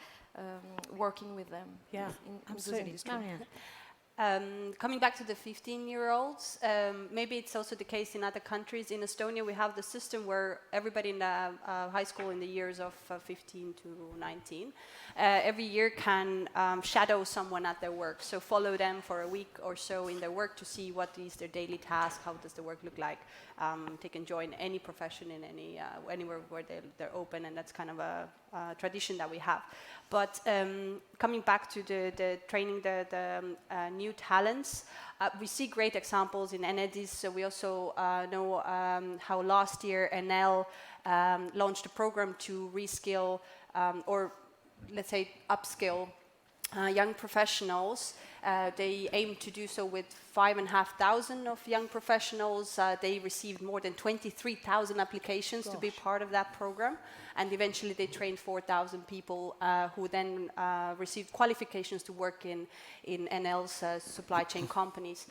working with them. Yeah, in absolutely. those industries. Coming back to the 15-year-olds, maybe it's also the case in other countries. In Estonia, we have the system where everybody in the high school in the years of 15 to 19 every year can shadow someone at their work. So follow them for a week or so in their work to see what is their daily task, how does the work look like. They can join any profession in anywhere where they're open, and that's kind of a tradition that we have. But coming back to the training the new talents, we see great examples in Enlit. So we also know how last year NL launched a program to reskill or let's say upskill young professionals. They aim to do so with 5,500 of young professionals. They received more than 23,000 applications to be part of that program. And eventually they trained 4,000 people who then received qualifications to work in NL's supply chain companies.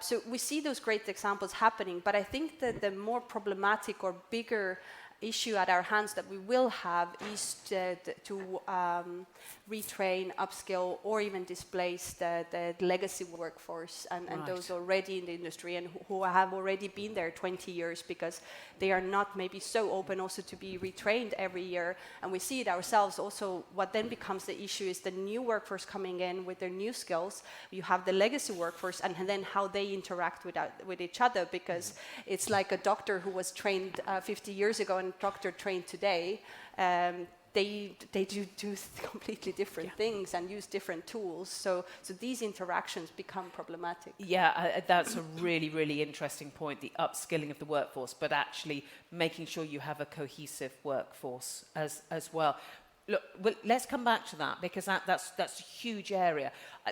So we see those great examples happening, but I think that the more problematic or bigger issue at our hands that we will have is to retrain, upskill, or even displace the legacy workforce and those already in the industry and who have already been there 20 years, because they are not maybe so open also to be retrained every year. And we see it ourselves also. What then becomes the issue is the new workforce coming in with their new skills. You have the legacy workforce, and then how they interact with each other, because it's like a doctor who was trained 50 years ago one tractor trained today, they do completely different things and use different tools. So these interactions become problematic. Yeah, that's a really, really interesting point, the upskilling of the workforce, but actually making sure you have a cohesive workforce as well. Look, let's come back to that because that's a huge area.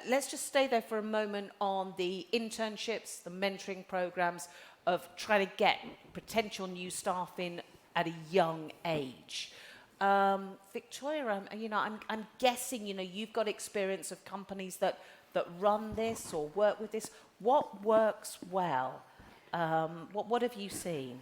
Let's just stay there for a moment on the internships, the mentoring programs of trying to get potential new staff in at a young age. Victoria, I'm guessing, you've got experience of companies that run this or work with this. What works well? What have you seen?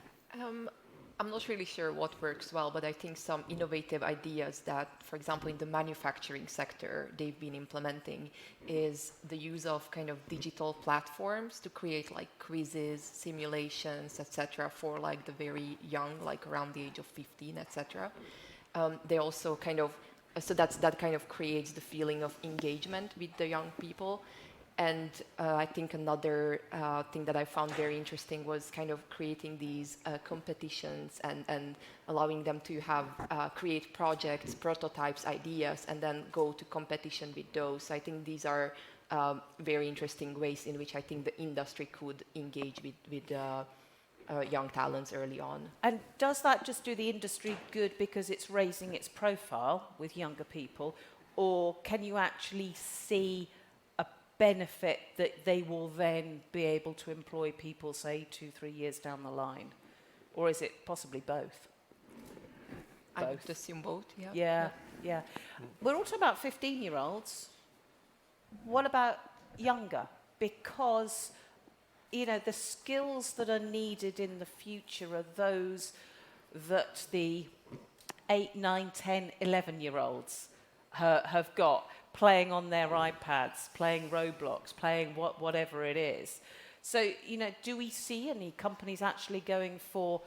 I'm not really sure what works well, but I think some innovative ideas that, for example, in the manufacturing sector, they've been implementing is the use of kind of digital platforms to create like quizzes, simulations, etc. for like the very young, like around the age of 15, etc. They also kind of, so that kind of creates the feeling of engagement with the young people. And I think another thing that I found very interesting was kind of creating these competitions and allowing them to have create projects, prototypes, ideas, and then go to competition with those. So I think these are very interesting ways in which I think the industry could engage with young talents early on. And does that just do the industry good because it's raising its profile with younger people, or can you actually see benefit that they will then be able to employ people, say, 2-3 years down the line? Or is it possibly both? I would assume both, yeah. Yeah. We're all talking about 15-year-olds. What about younger? Because, the skills that are needed in the future are those that the 8, 9, 10, 11-year-olds have got, playing on their iPads, playing Roblox, playing whatever it is. So, do we see any companies actually going for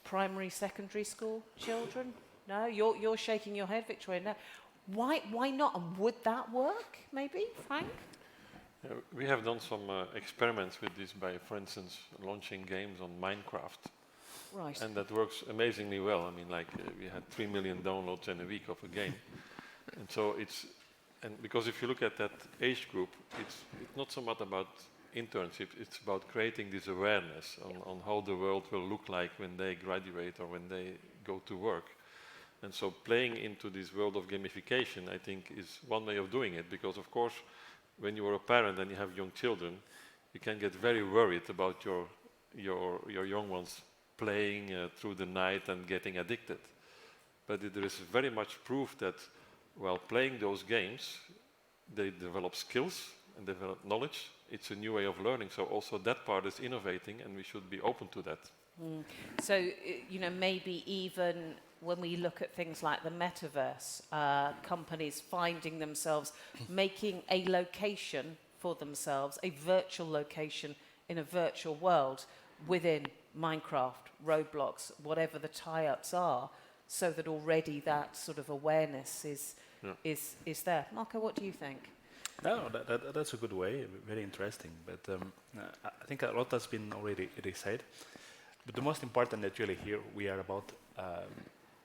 primary, secondary school children? No? You're shaking your head, Victoria. No. Why not? And would that work, maybe, Frank? We have done some experiments with this by, for instance, launching games on Minecraft. Right. And that works amazingly well. I mean, we had 3 million downloads in a week of a game. And so because if you look at that age group, it's not so much about internships, it's about creating this awareness on how the world will look like when they graduate or when they go to work. And so playing into this world of gamification, I think, is one way of doing it. Because, of course, when you are a parent and you have young children, you can get very worried about your young ones playing through the night and getting addicted. But there is very much proof that while playing those games, they develop skills and develop knowledge. It's a new way of learning. So also that part is innovating, and we should be open to that. So, maybe even when we look at things like the metaverse, companies finding themselves making a location for themselves, a virtual location in a virtual world within Minecraft, Roblox, whatever the tie-ups are, so that already that sort of awareness is there. Marco, what do you think? No, that's a good way, very interesting. But I think a lot has been already said. But the most important that really here we are about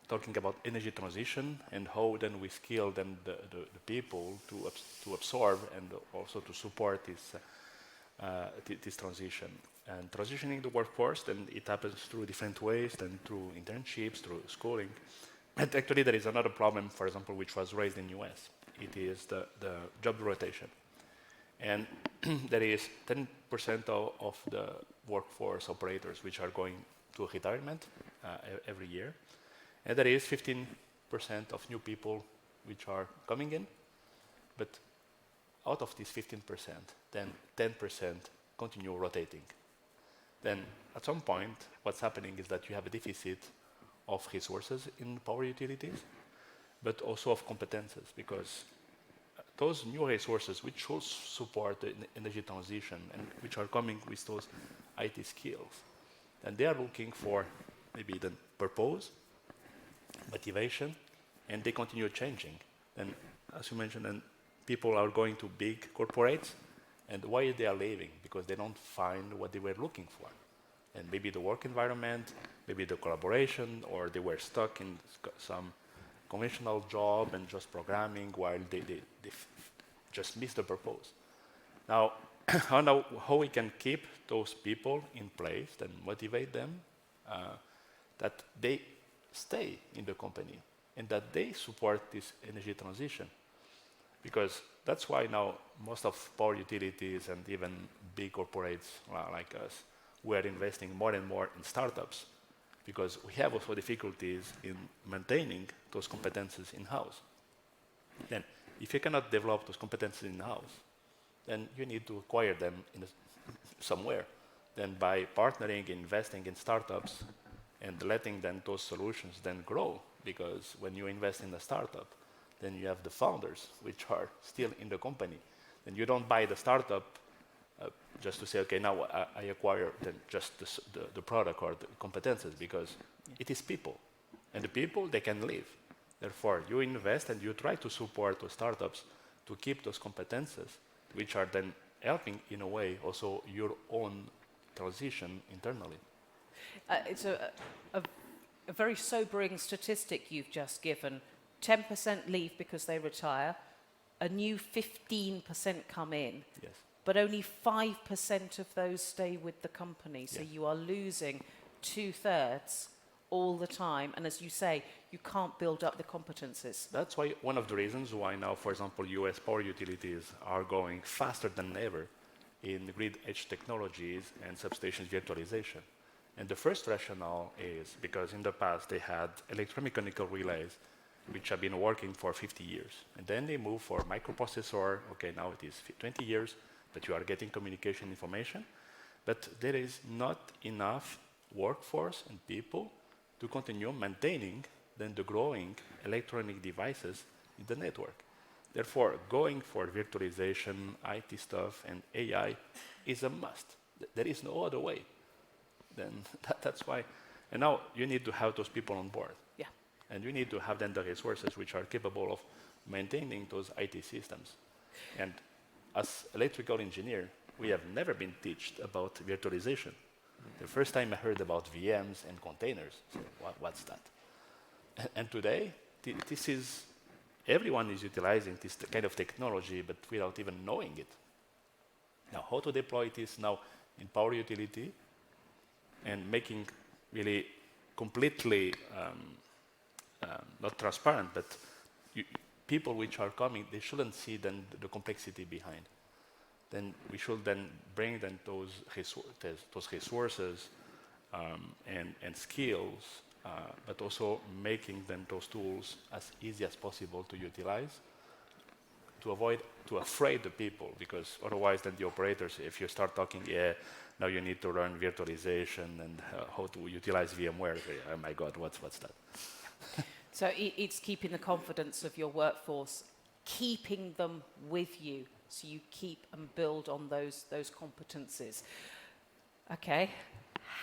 talking about energy transition and how then we skill then the people to absorb and also to support this transition. And transitioning the workforce, then it happens through different ways, then through internships, through schooling. And actually there is another problem, for example, which was raised in US. It is the job rotation. And there is 10% of the workforce operators which are going to retirement every year. And there is 15% of new people which are coming in. But out of this 15%, then 10% continue rotating. Then at some point, what's happening is that you have a deficit of resources in power utilities, but also of competences, because those new resources which should support the energy transition and which are coming with those IT skills, and they are looking for maybe the purpose, motivation, and they continue changing. And as you mentioned, and people are going to big corporates, and why they are leaving? Because they don't find what they were looking for. And maybe the work environment, maybe the collaboration, or they were stuck in some conventional job and just programming while they just missed the purpose. Now, how we can keep those people in place and motivate them that they stay in the company and that they support this energy transition. Because that's why now most of power utilities and even big corporates like us, we are investing more and more in startups because we have also difficulties in maintaining those competences in-house. Then, if you cannot develop those competences in-house, then you need to acquire them somewhere. Then by partnering, investing in startups, and letting then those solutions then grow, because when you invest in a startup, then you have the founders, which are still in the company. And you don't buy the startup just to say, okay, now I acquire then just the product or the competences, because it is people. And the people, they can leave. Therefore, you invest and you try to support those startups to keep those competences, which are then helping, in a way, also your own transition internally. It's a very sobering statistic you've just given. 10% leave because they retire, a new 15% come in, Yes. but only 5% of those stay with the company. So Yes. you are losing 2/3 all the time. And as you say, you can't build up the competences. That's why one of the reasons why now, for example, US power utilities are going faster than ever in grid edge technologies and substation virtualization. And the first rationale is because in the past they had electromechanical relays which have been working for 50 years. And then they move for microprocessor. Okay, now it is 20 years, but you are getting communication information. But there is not enough workforce and people to continue maintaining then the growing electronic devices in the network. Therefore, going for virtualization, IT stuff, and AI is a must. There is no other way. Then that's why. And now you need to have those people on board. Yeah. And you need to have then the resources which are capable of maintaining those IT systems. And as electrical engineer, we have never been taught about virtualization. The first time I heard about VMs and containers, so what's that? And today, this is, everyone is utilizing this kind of technology, but without even knowing it. Now, how to deploy this now in power utility and making really completely not transparent, but people which are coming, they shouldn't see then the complexity behind. Then we should then bring then those resources and skills, but also making then those tools as easy as possible to utilize, to avoid to afraid the people, because otherwise then the operators, if you start talking, now you need to learn virtualization and how to utilize VMware. Oh my God, what's that? So it's keeping the confidence of your workforce, keeping them with you, so you keep and build on those competencies. Okay,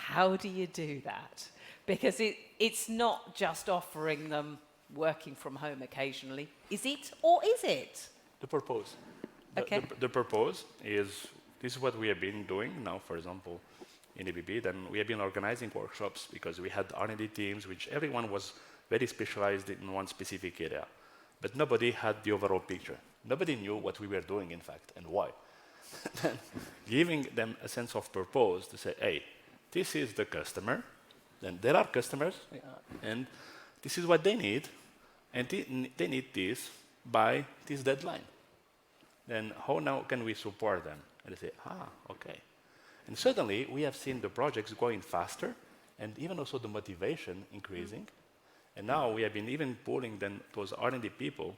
how do you do that? Because it's not just offering them working from home occasionally. Is it, or is it? The purpose. Okay. The purpose is, this is what we have been doing now, for example, in ABB. Then we have been organizing workshops because we had R&D teams, which everyone was very specialized in one specific area. But nobody had the overall picture. Nobody knew what we were doing, in fact, and why. Then giving them a sense of purpose to say, hey, this is the customer, then there are customers, and this is what they need, and they need this by this deadline. Then how now can we support them? And they say, okay. And suddenly we have seen the projects going faster, and even also the motivation increasing. And now we have been even pulling then those R&D people,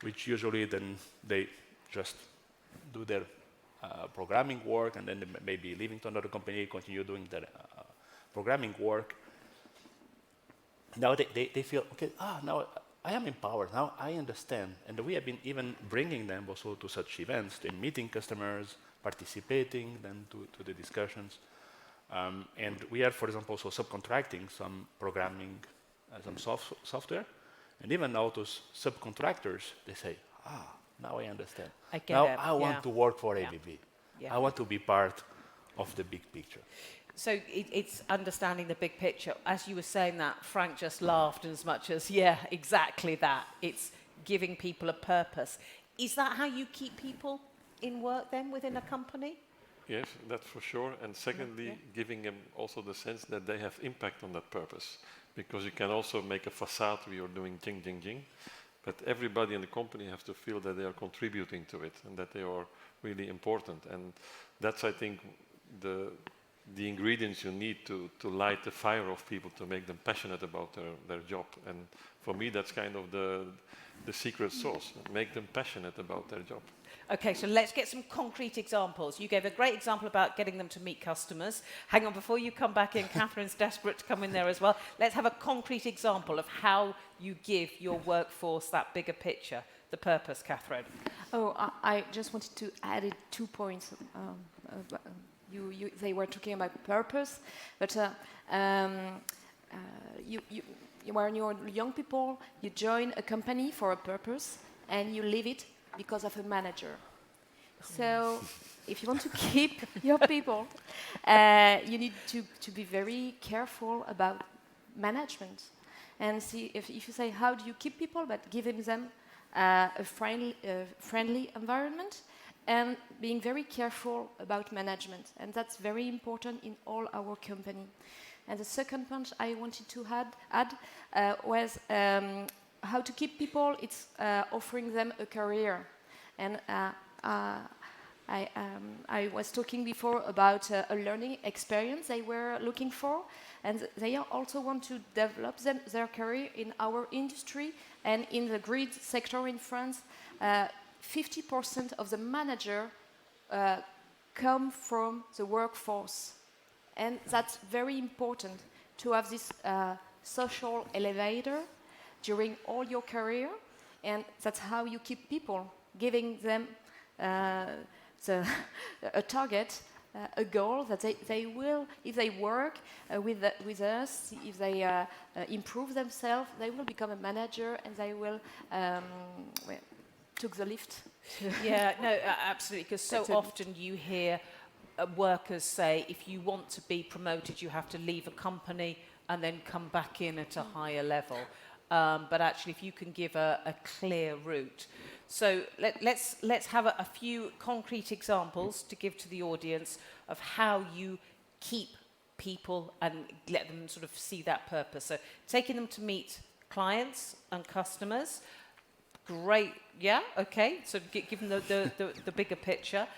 which usually then they just do their programming work, and then they may be leaving to another company, continue doing their programming work. Now they feel, okay, now I am empowered, now I understand. And we have been even bringing them also to such events, to meeting customers, participating then to the discussions. And we are, for example, also subcontracting some programming, some software. And even now those subcontractors, they say, now I understand. I get now it. I want to work for ABB. Yeah. I want to be part of the big picture. So it's understanding the big picture. As you were saying that, Frank just laughed as much as, yeah, exactly that. It's giving people a purpose. Is that how you keep people in work then within a company? Yes, that's for sure. And secondly, Yeah. giving them also the sense that they have impact on that purpose. Because you can also make a facade where you're doing jing, jing, jing. But everybody in the company has to feel that they are contributing to it and that they are really important. And that's, I think, the ingredients you need to light the fire of people, to make them passionate about their job. And for me, that's kind of the secret sauce. Make them passionate about their job. Okay, so let's get some concrete examples. You gave a great example about getting them to meet customers. Hang on, before you come back in, Catherine's desperate to come in there as well. Let's have a concrete example of how you give your workforce that bigger picture, the purpose, Catherine. Oh, I just wanted to add 2 points. They were talking about purpose, but when you're young people, you join a company for a purpose and you leave it because of a manager. So if you want to keep your people, you need to be very careful about management. And see, if you say, how do you keep people, but giving them a friendly environment, and being very careful about management. And that's very important in all our company. And the second point I wanted to add was how to keep people. It's offering them a career. And I was talking before about a learning experience they were looking for. And they also want to develop their career in our industry and in the grid sector in France. 50% of the manager come from the workforce. And that's very important to have this social elevator during all your career. And that's how you keep people, giving them a target, a goal that they will, if they work with us, if they improve themselves, they will become a manager and they will took the lift. Yeah, no, absolutely, because so often you hear workers say, if you want to be promoted, you have to leave a company and then come back in at a higher level. But actually, if you can give a clear route. So let's have a few concrete examples to give to the audience of how you keep people and let them sort of see that purpose. So taking them to meet clients and customers. Great, yeah, okay. So give them the bigger picture.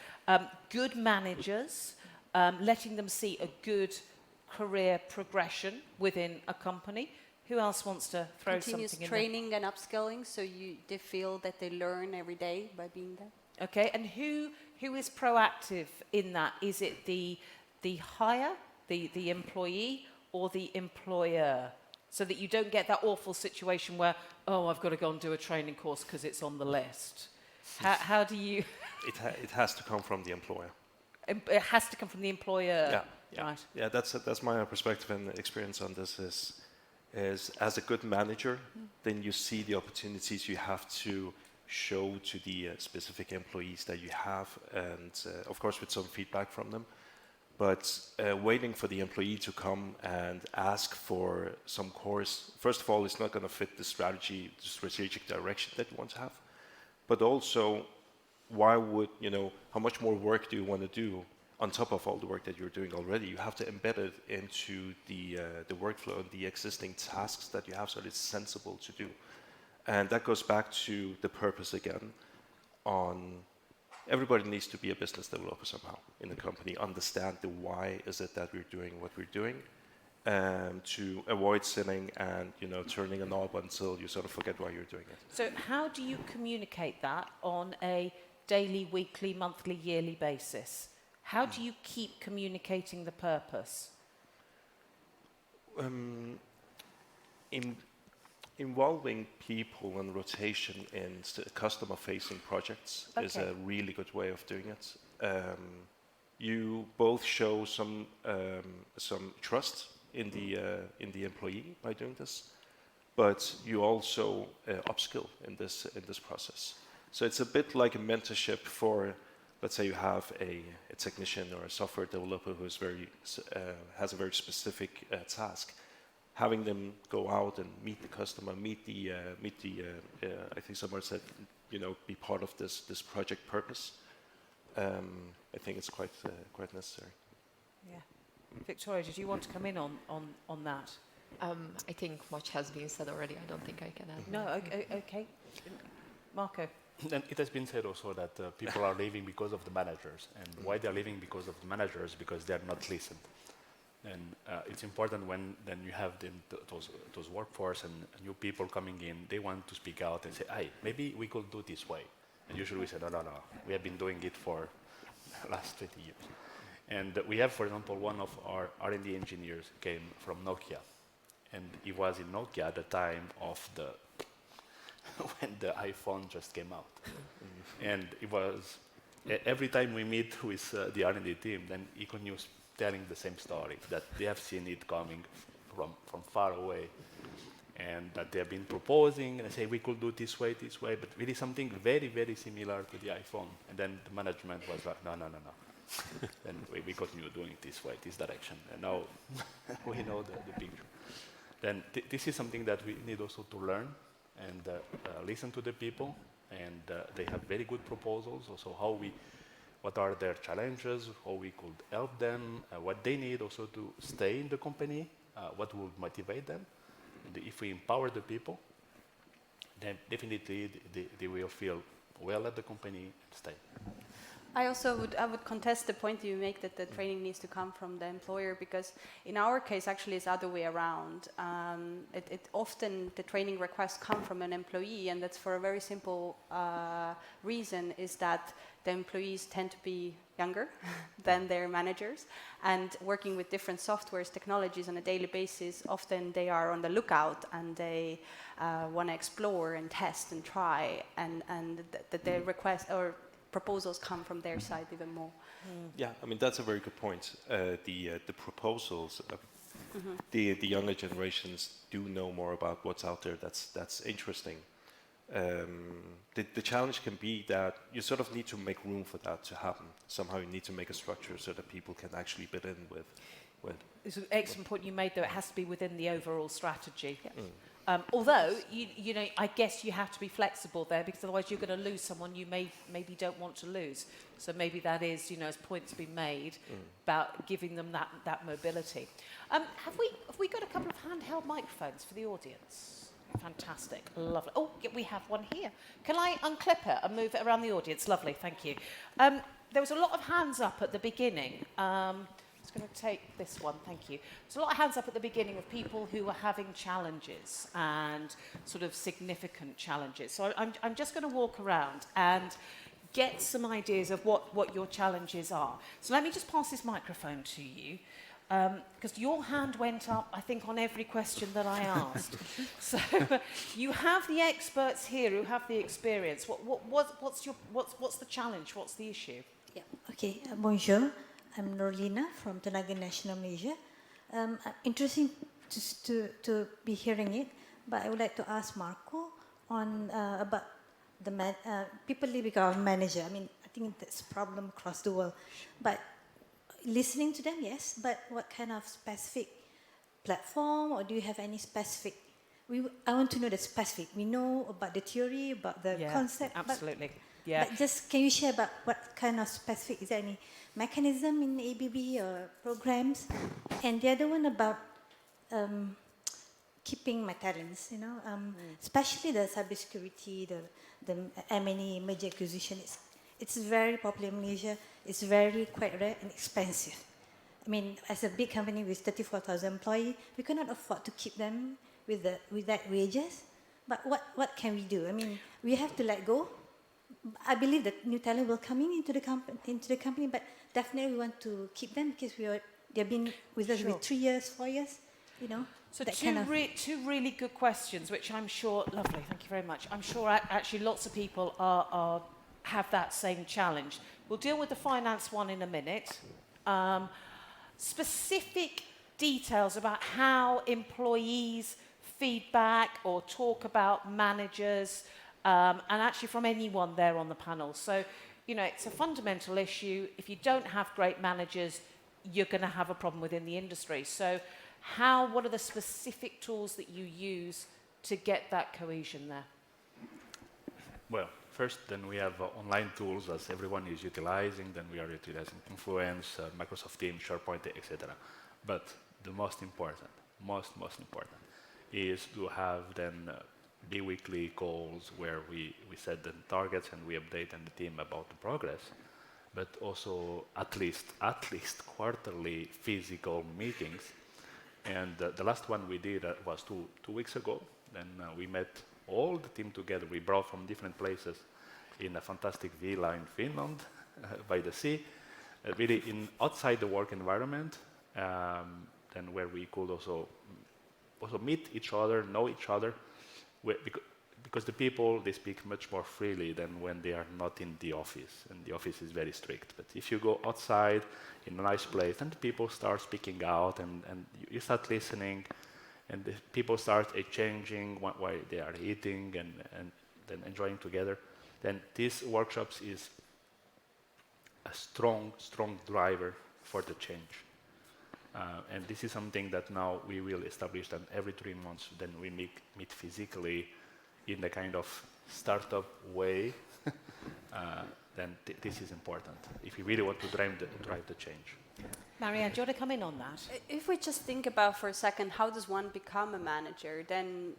Good managers, letting them see a good career progression within a company. Who else wants to throw Continuous something in training and upskilling, so they feel that they learn every day by being there. Okay, and who is proactive in that? Is it the hire, the employee, or the employer? So that you don't get that awful situation where, oh, I've got to go and do a training course because it's on the list. How do you... It has to come from the employer. It has to come from the employer. Yeah. Right. Yeah, that's my perspective and experience on this is as a good manager, then you see the opportunities you have to show to the specific employees that you have, and of course with some feedback from them. But waiting for the employee to come and ask for some course, first of all, it's not going to fit the strategic direction that you want to have. But also, why would, how much more work do you want to do on top of all the work that you're doing already? You have to embed it into the workflow and the existing tasks that you have so that it's sensible to do. And that goes back to the purpose again on everybody needs to be a business developer somehow in the company, understand the why is it that we're doing what we're doing, to avoid sinning and turning a knob until you sort of forget why you're doing it. So how do you communicate that on a daily, weekly, monthly, yearly basis? How do you keep communicating the purpose? Involving people and rotation in customer-facing projects is a really good way of doing it. You both show some trust in the employee by doing this, but you also upskill in this process. So it's a bit like a mentorship for, let's say you have a technician or a software developer who is has a very specific task. Having them go out and meet the customer, I think someone said, be part of this project purpose. I think it's quite necessary. Yeah. Victoria, did you want to come in on that? I think much has been said already. I don't think I can add. No, okay. Marco. And it has been said also that people are leaving because of the managers. And why they're leaving because of the managers? Because they're not listened. And it's important when then you have those workforce and new people coming in, they want to speak out and say, hey, maybe we could do this way. And usually we say, no, we have been doing it for the last 20 years. And we have, for example, one of our R&D engineers came from Nokia. And he was in Nokia at the time of when the iPhone just came out. And it was, every time we meet with the R&D team, then he continues telling the same story, that they have seen it coming from far away, and that they have been proposing, and they say, we could do this way, but really something very, very similar to the iPhone. And then the management was like, no. Then we continue doing it this way, this direction. And now we know the picture. Then this is something that we need also to learn and listen to the people. And they have very good proposals, also what are their challenges, how we could help them, what they need also to stay in the company, what would motivate them. And if we empower the people, then definitely they will feel well at the company and stay. I would contest the point you make that the training needs to come from the employer, because in our case actually it's the other way around. Often the training requests come from an employee, and that's for a very simple reason, is that the employees tend to be younger than their managers, and working with different softwares, technologies on a daily basis, often they are on the lookout and they want to explore and test and try, and the request or proposals come from their side even more. Yeah, I mean, that's a very good point. The proposals, the younger generations do know more about what's out there. That's interesting. The challenge can be that you sort of need to make room for that to happen. Somehow you need to make a structure so that people can actually fit in with. It's an excellent point you made, though. It has to be within the overall strategy. Yeah. Although, you know, I guess you have to be flexible there, because otherwise you're going to lose someone you maybe don't want to lose. So maybe that is, you know, as points to be made about giving them that mobility. Have we got a couple of handheld microphones for the audience? Fantastic, lovely. Oh, yeah, we have one here. Can I unclip it and move it around the audience? Lovely, thank you. There was a lot of hands up at the beginning. I'm going to take this one, thank you. There's a lot of hands up at the beginning of people who are having challenges and sort of significant challenges. So I'm just going to walk around and get some ideas of what your challenges are. So let me just pass this microphone to you, because your hand went up, I think, on every question that I asked. So you have the experts here who have the experience. What's the challenge? What's the issue? Yeah. Okay. Bonjour. I'm Norlina from Tenaga Nasional Malaysia. Interesting to be hearing it, but I would like to ask Marco on about the people leaving our manager. I mean, I think that's a problem across the world. But listening to them, yes. But what kind of specific platform, or do you have any specific? I want to know the specific. We know about the theory, about the concept. Absolutely. But just can you share about what kind of specific? Is there any mechanism in ABB or programs? And the other one about keeping my talents, you know, especially the cybersecurity, the M&A, merger acquisition. It's very popular in Malaysia. It's quite rare and expensive. I mean, as a big company with 34,000 employees, we cannot afford to keep them with that wages. But what can we do? I mean, we have to let go. I believe that new talent will come into the company, but definitely we want to keep them because they've been with us with 3 years, 4 years, you know. So two really good questions, which I'm sure, lovely, thank you very much. I'm sure actually lots of people have that same challenge. We'll deal with the finance one in a minute. Specific details about how employees feedback or talk about managers, and actually from anyone there on the panel. So it's a fundamental issue. If you don't have great managers, you're going to have a problem within the industry. So what are the specific tools that you use to get that cohesion there? Well, first, then we have online tools as everyone is utilizing. Then we are utilizing Influence, Microsoft Teams, SharePoint, etc. But the most important is to have then bi-weekly calls where we set the targets and we update the team about the progress, but also at least quarterly physical meetings. And the last one we did was two weeks ago. Then we met all the team together. We brought from different places in a fantastic villa in Finland by the sea, really outside the work environment, then where we could also meet each other, know each other, because the people, they speak much more freely than when they are not in the office, and the office is very strict. But if you go outside in a nice place, then the people start speaking out, and you start listening, and the people start exchanging why they are eating and then enjoying together. Then these workshops is a strong driver for the change. And this is something that now we will establish that every 3 months, then we meet physically in a kind of startup way. Then this is important if we really want to drive the change. Marianne, do you want to come in on that? If we just think about for a second, how does one become a manager, then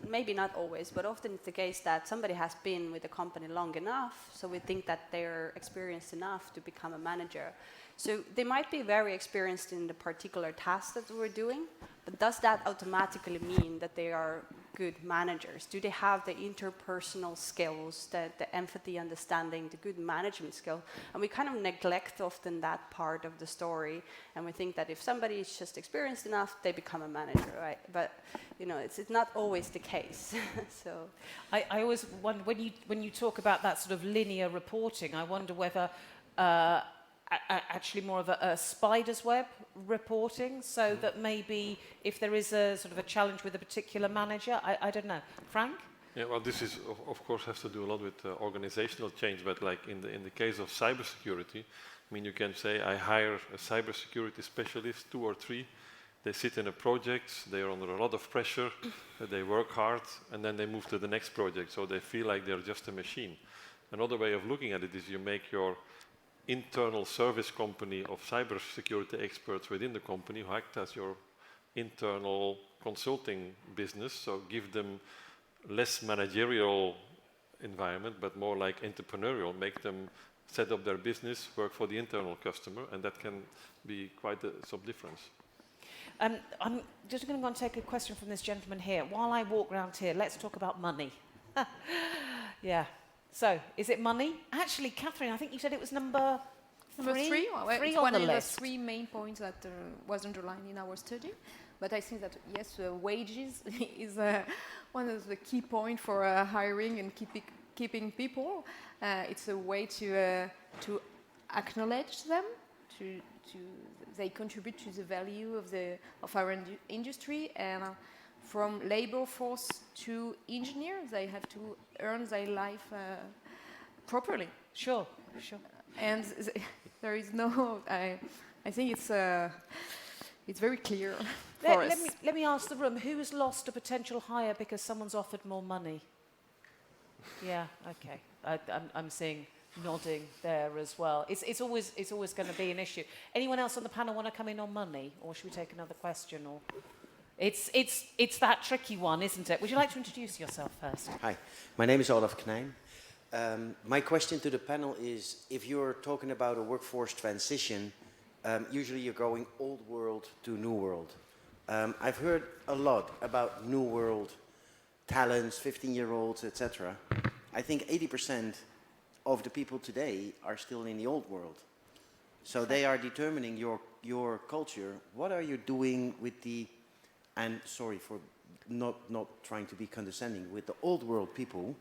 maybe not always, but often it's the case that somebody has been with the company long enough, so we think that they're experienced enough to become a manager. So they might be very experienced in the particular task that we're doing, but does that automatically mean that they are good managers? Do they have the interpersonal skills, the empathy, understanding, the good management skill? And we kind of neglect often that part of the story, and we think that if somebody is just experienced enough, they become a manager, right? But it's not always the case. So I always wonder, when you talk about that sort of linear reporting, I wonder whether actually more of a spider's web reporting, so that maybe if there is a sort of a challenge with a particular manager, I don't know. Frank? Yeah, well, this is of course has to do a lot with organizational change, but like in the case of cybersecurity, I mean, you can say I hire a cybersecurity specialist, 2 or 3. They sit in a project, they are under a lot of pressure, they work hard, and then they move to the next project, so they feel like they're just a machine. Another way of looking at it is you make your internal service company of cybersecurity experts within the company who act as your internal consulting business, so give them less managerial environment, but more like entrepreneurial, make them set up their business, work for the internal customer, and that can be quite some difference. I'm just going to go and take a question from this gentleman here. While I walk around here, let's talk about money. Yeah. So, is it money? Actually, Catherine, I think you said it was number three? Well, three it's on one the of list. the 3 main points that was underlined in our study. But I think that, yes, wages is one of the key points for hiring and keeping people. It's a way to acknowledge them, they contribute to the value of our industry, and from labor force to engineers, they have to earn their life properly. Sure. And there is no. I think it's very clear for us. Let me ask the room: who has lost a potential hire because someone's offered more money? Yeah. Okay. I'm seeing nodding there as well. It's always going to be an issue. Anyone else on the panel want to come in on money, or should we take another question? Or it's that tricky one, isn't it? Would you like to introduce yourself first? Hi, my name is Olaf Knijn. My question to the panel is: if you're talking about a workforce transition, usually you're going old world to new world. I've heard a lot about new world talents, 15-year-olds, etc. I think 80% of the people today are still in the old world. So they are determining your culture. What are you doing with and sorry for not trying to be condescending, with the old world people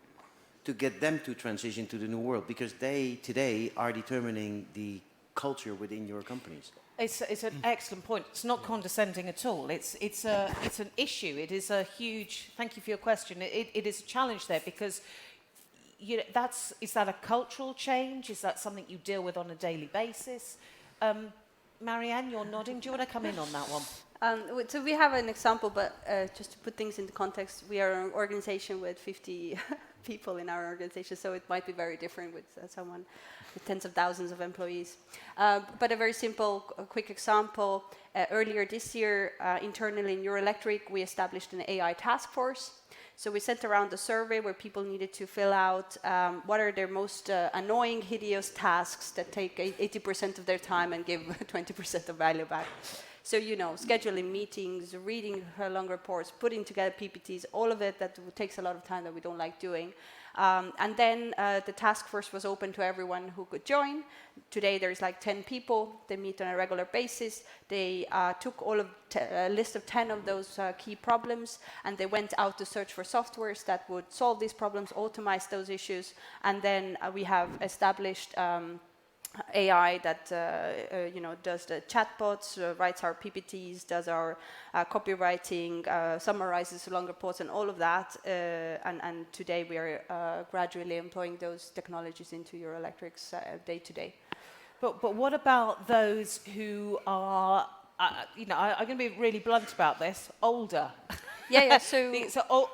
to get them to transition to the new world? Because they today are determining the culture within your companies. It's an excellent point. It's not condescending at all. It's an issue. It is a huge. Thank you for your question. It is a challenge there, because is that a cultural change? Is that something you deal with on a daily basis? Marianne, you're nodding. Do you want to come in on that one? So we have an example, but just to put things into context, we are an organization with 50 people in our organization, so it might be very different with someone with tens of thousands of employees. But a very simple, quick example. Earlier this year, internally in Euroelectric, we established an AI task force. So we sent around a survey where people needed to fill out what are their most annoying, hideous tasks that take 80% of their time and give 20% of value back. So, scheduling meetings, reading long reports, putting together PPTs, all of it that takes a lot of time that we don't like doing. And then the task force was open to everyone who could join. Today there's like 10 people. They meet on a regular basis. They took a list of 10 of those key problems, and they went out to search for softwares that would solve these problems, automate those issues. And then we have established AI that does the chatbots, writes our PPTs, does our copywriting, summarizes long reports, and all of that. And today we are gradually employing those technologies into Euroelectric's day to day. But what about those who are, I'm going to be really blunt about this, older? Yeah. So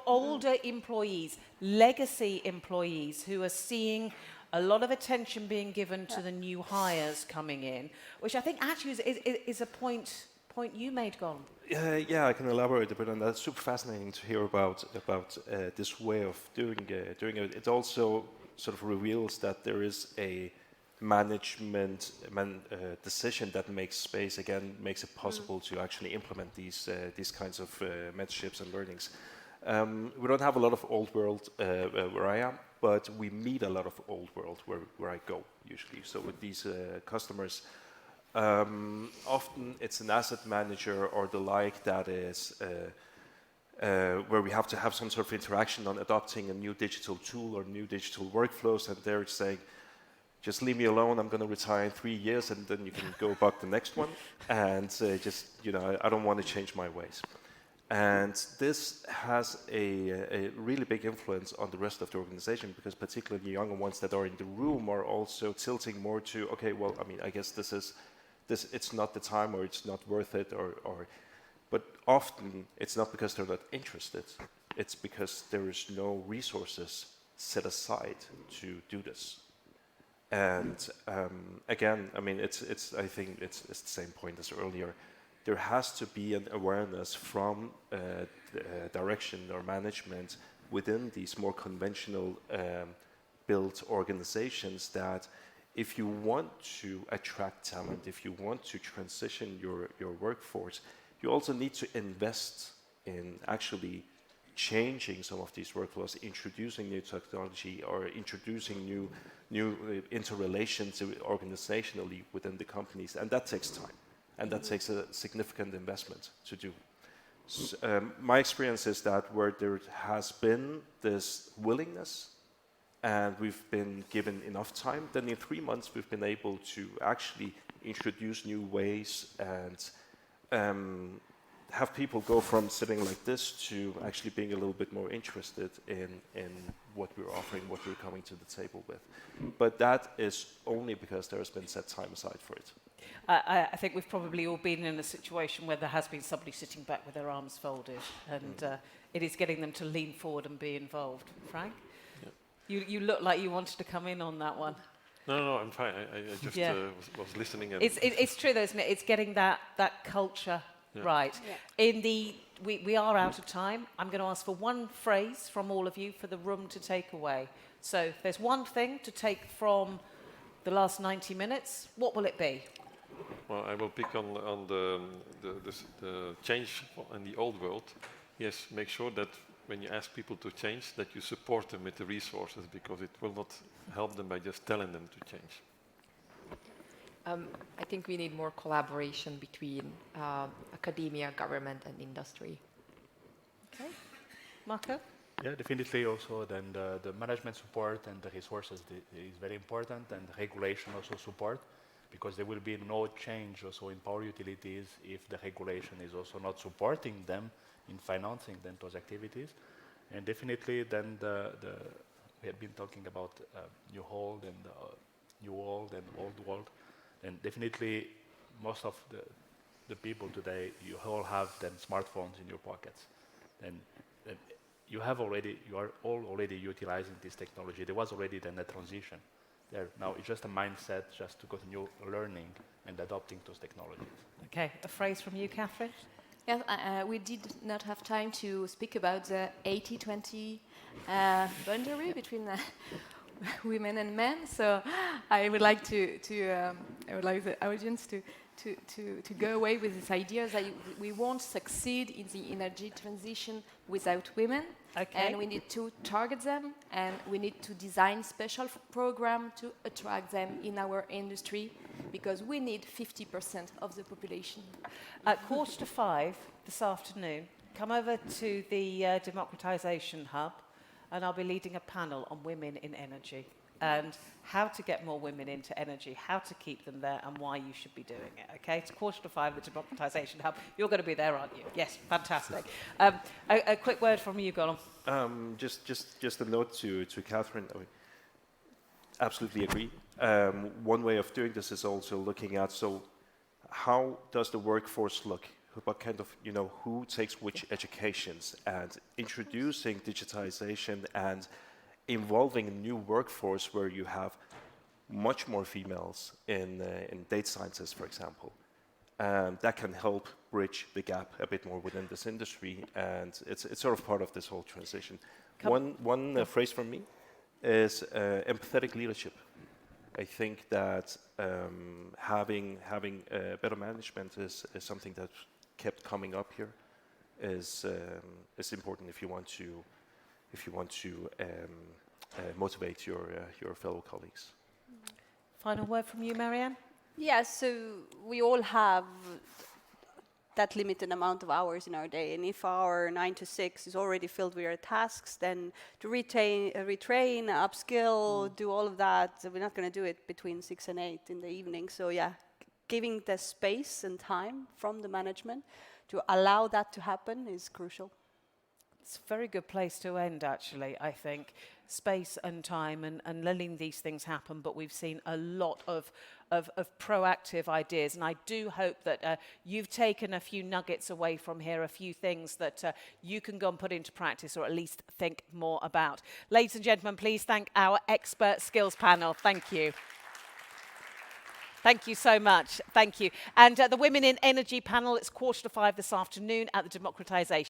older employees, legacy employees who are seeing a lot of attention being given to the new hires coming in, which I think actually is a point you made, Gon. Yeah, I can elaborate a bit on that. It's super fascinating to hear about this way of doing it. It also sort of reveals that there is a management decision that makes space, again, makes it possible to actually implement these kinds of mentorships and learnings. We don't have a lot of old world where I am, but we meet a lot of old world where I go usually. So with these customers, often it's an asset manager or the like that is where we have to have some sort of interaction on adopting a new digital tool or new digital workflows, and they're saying, just leave me alone, I'm going to retire in 3 years, and then you can go back the next one, and I don't want to change my ways. And this has a really big influence on the rest of the organization, because particularly the younger ones that are in the room are also tilting more to, okay, well, I mean, I guess it's not the time, or it's not worth it, but often it's not because they're not interested, it's because there is no resources set aside to do this. And again, I mean, I think it's the same point as earlier. There has to be an awareness from direction or management within these more conventional built organizations that if you want to attract talent, if you want to transition your workforce, you also need to invest in actually changing some of these workflows, introducing new technology or introducing new interrelations organizationally within the companies, and that takes time. And that takes a significant investment to do. My experience is that where there has been this willingness and we've been given enough time, then in 3 months we've been able to actually introduce new ways and have people go from sitting like this to actually being a little bit more interested in what we're offering, what we're coming to the table with. But that is only because there has been set time aside for it. I think we've probably all been in a situation where there has been somebody sitting back with their arms folded, and it is getting them to lean forward and be involved. Frank? Yeah. You look like you wanted to come in on that one. No, I'm fine. I just was listening. And it's true, though, isn't it? It's getting that culture right. Yeah. We are out of time. I'm going to ask for one phrase from all of you for the room to take away. So if there's one thing to take from the last 90 minutes, what will it be? Well, I will pick on the change in the old world. Yes, make sure that when you ask people to change, that you support them with the resources, because it will not help them by just telling them to change. I think we need more collaboration between academia, government, and industry. Okay. Marco? Yeah, definitely also then the management support and the resources is very important, and regulation also support, because there will be no change also in power utilities if the regulation is also not supporting them in financing then those activities. And definitely then the we have been talking about new old and new world and old world, and definitely most of the people today, you all have them smartphones in your pockets, and you are all already utilizing this technology. There was already then a transition there. Now it's just a mindset just to continue learning and adopting those technologies. Okay, a phrase from you, Catherine? Yes, we did not have time to speak about the 80-20 boundary between women and men. So I would like I would like the audience to go away with this idea that we won't succeed in the energy transition without women. Okay. And we need to target them, and we need to design special program to attract them in our industry, because we need 50% of the population. At 4:45 this afternoon, come over to the Democratisation Hub, and I'll be leading a panel on women in energy and how to get more women into energy, how to keep them there, and why you should be doing it. Okay, it's 4:45 at the Democratisation Hub. You're going to be there, aren't you? Yes, fantastic. A quick word from you, Gollum. Just a note to Catherine. I mean, absolutely agree. One way of doing this is also looking at, so how does the workforce look? What kind of, who takes which educations, and introducing digitization and involving a new workforce where you have much more females in data sciences, for example. That can help bridge the gap a bit more within this industry, and it's sort of part of this whole transition. One phrase from me is empathetic leadership. I think that having better management is something that kept coming up here. Is important if you want to motivate your fellow colleagues. Final word from you, Marianne? Yeah, so we all have that limited amount of hours in our day, and if our 9 to 6 is already filled with our tasks, then to retrain, upskill, do all of that, we're not going to do it between 6 and 8 in the evening. So yeah, giving the space and time from the management to allow that to happen is crucial. It's a very good place to end, actually, I think. Space and time and letting these things happen, but we've seen a lot of proactive ideas, and I do hope that you've taken a few nuggets away from here, a few things that you can go and put into practice, or at least think more about. Ladies and gentlemen, please thank our expert skills panel. Thank you. Thank you so much. Thank you. And the Women in Energy panel, it's 4:45 this afternoon at the Democratisation.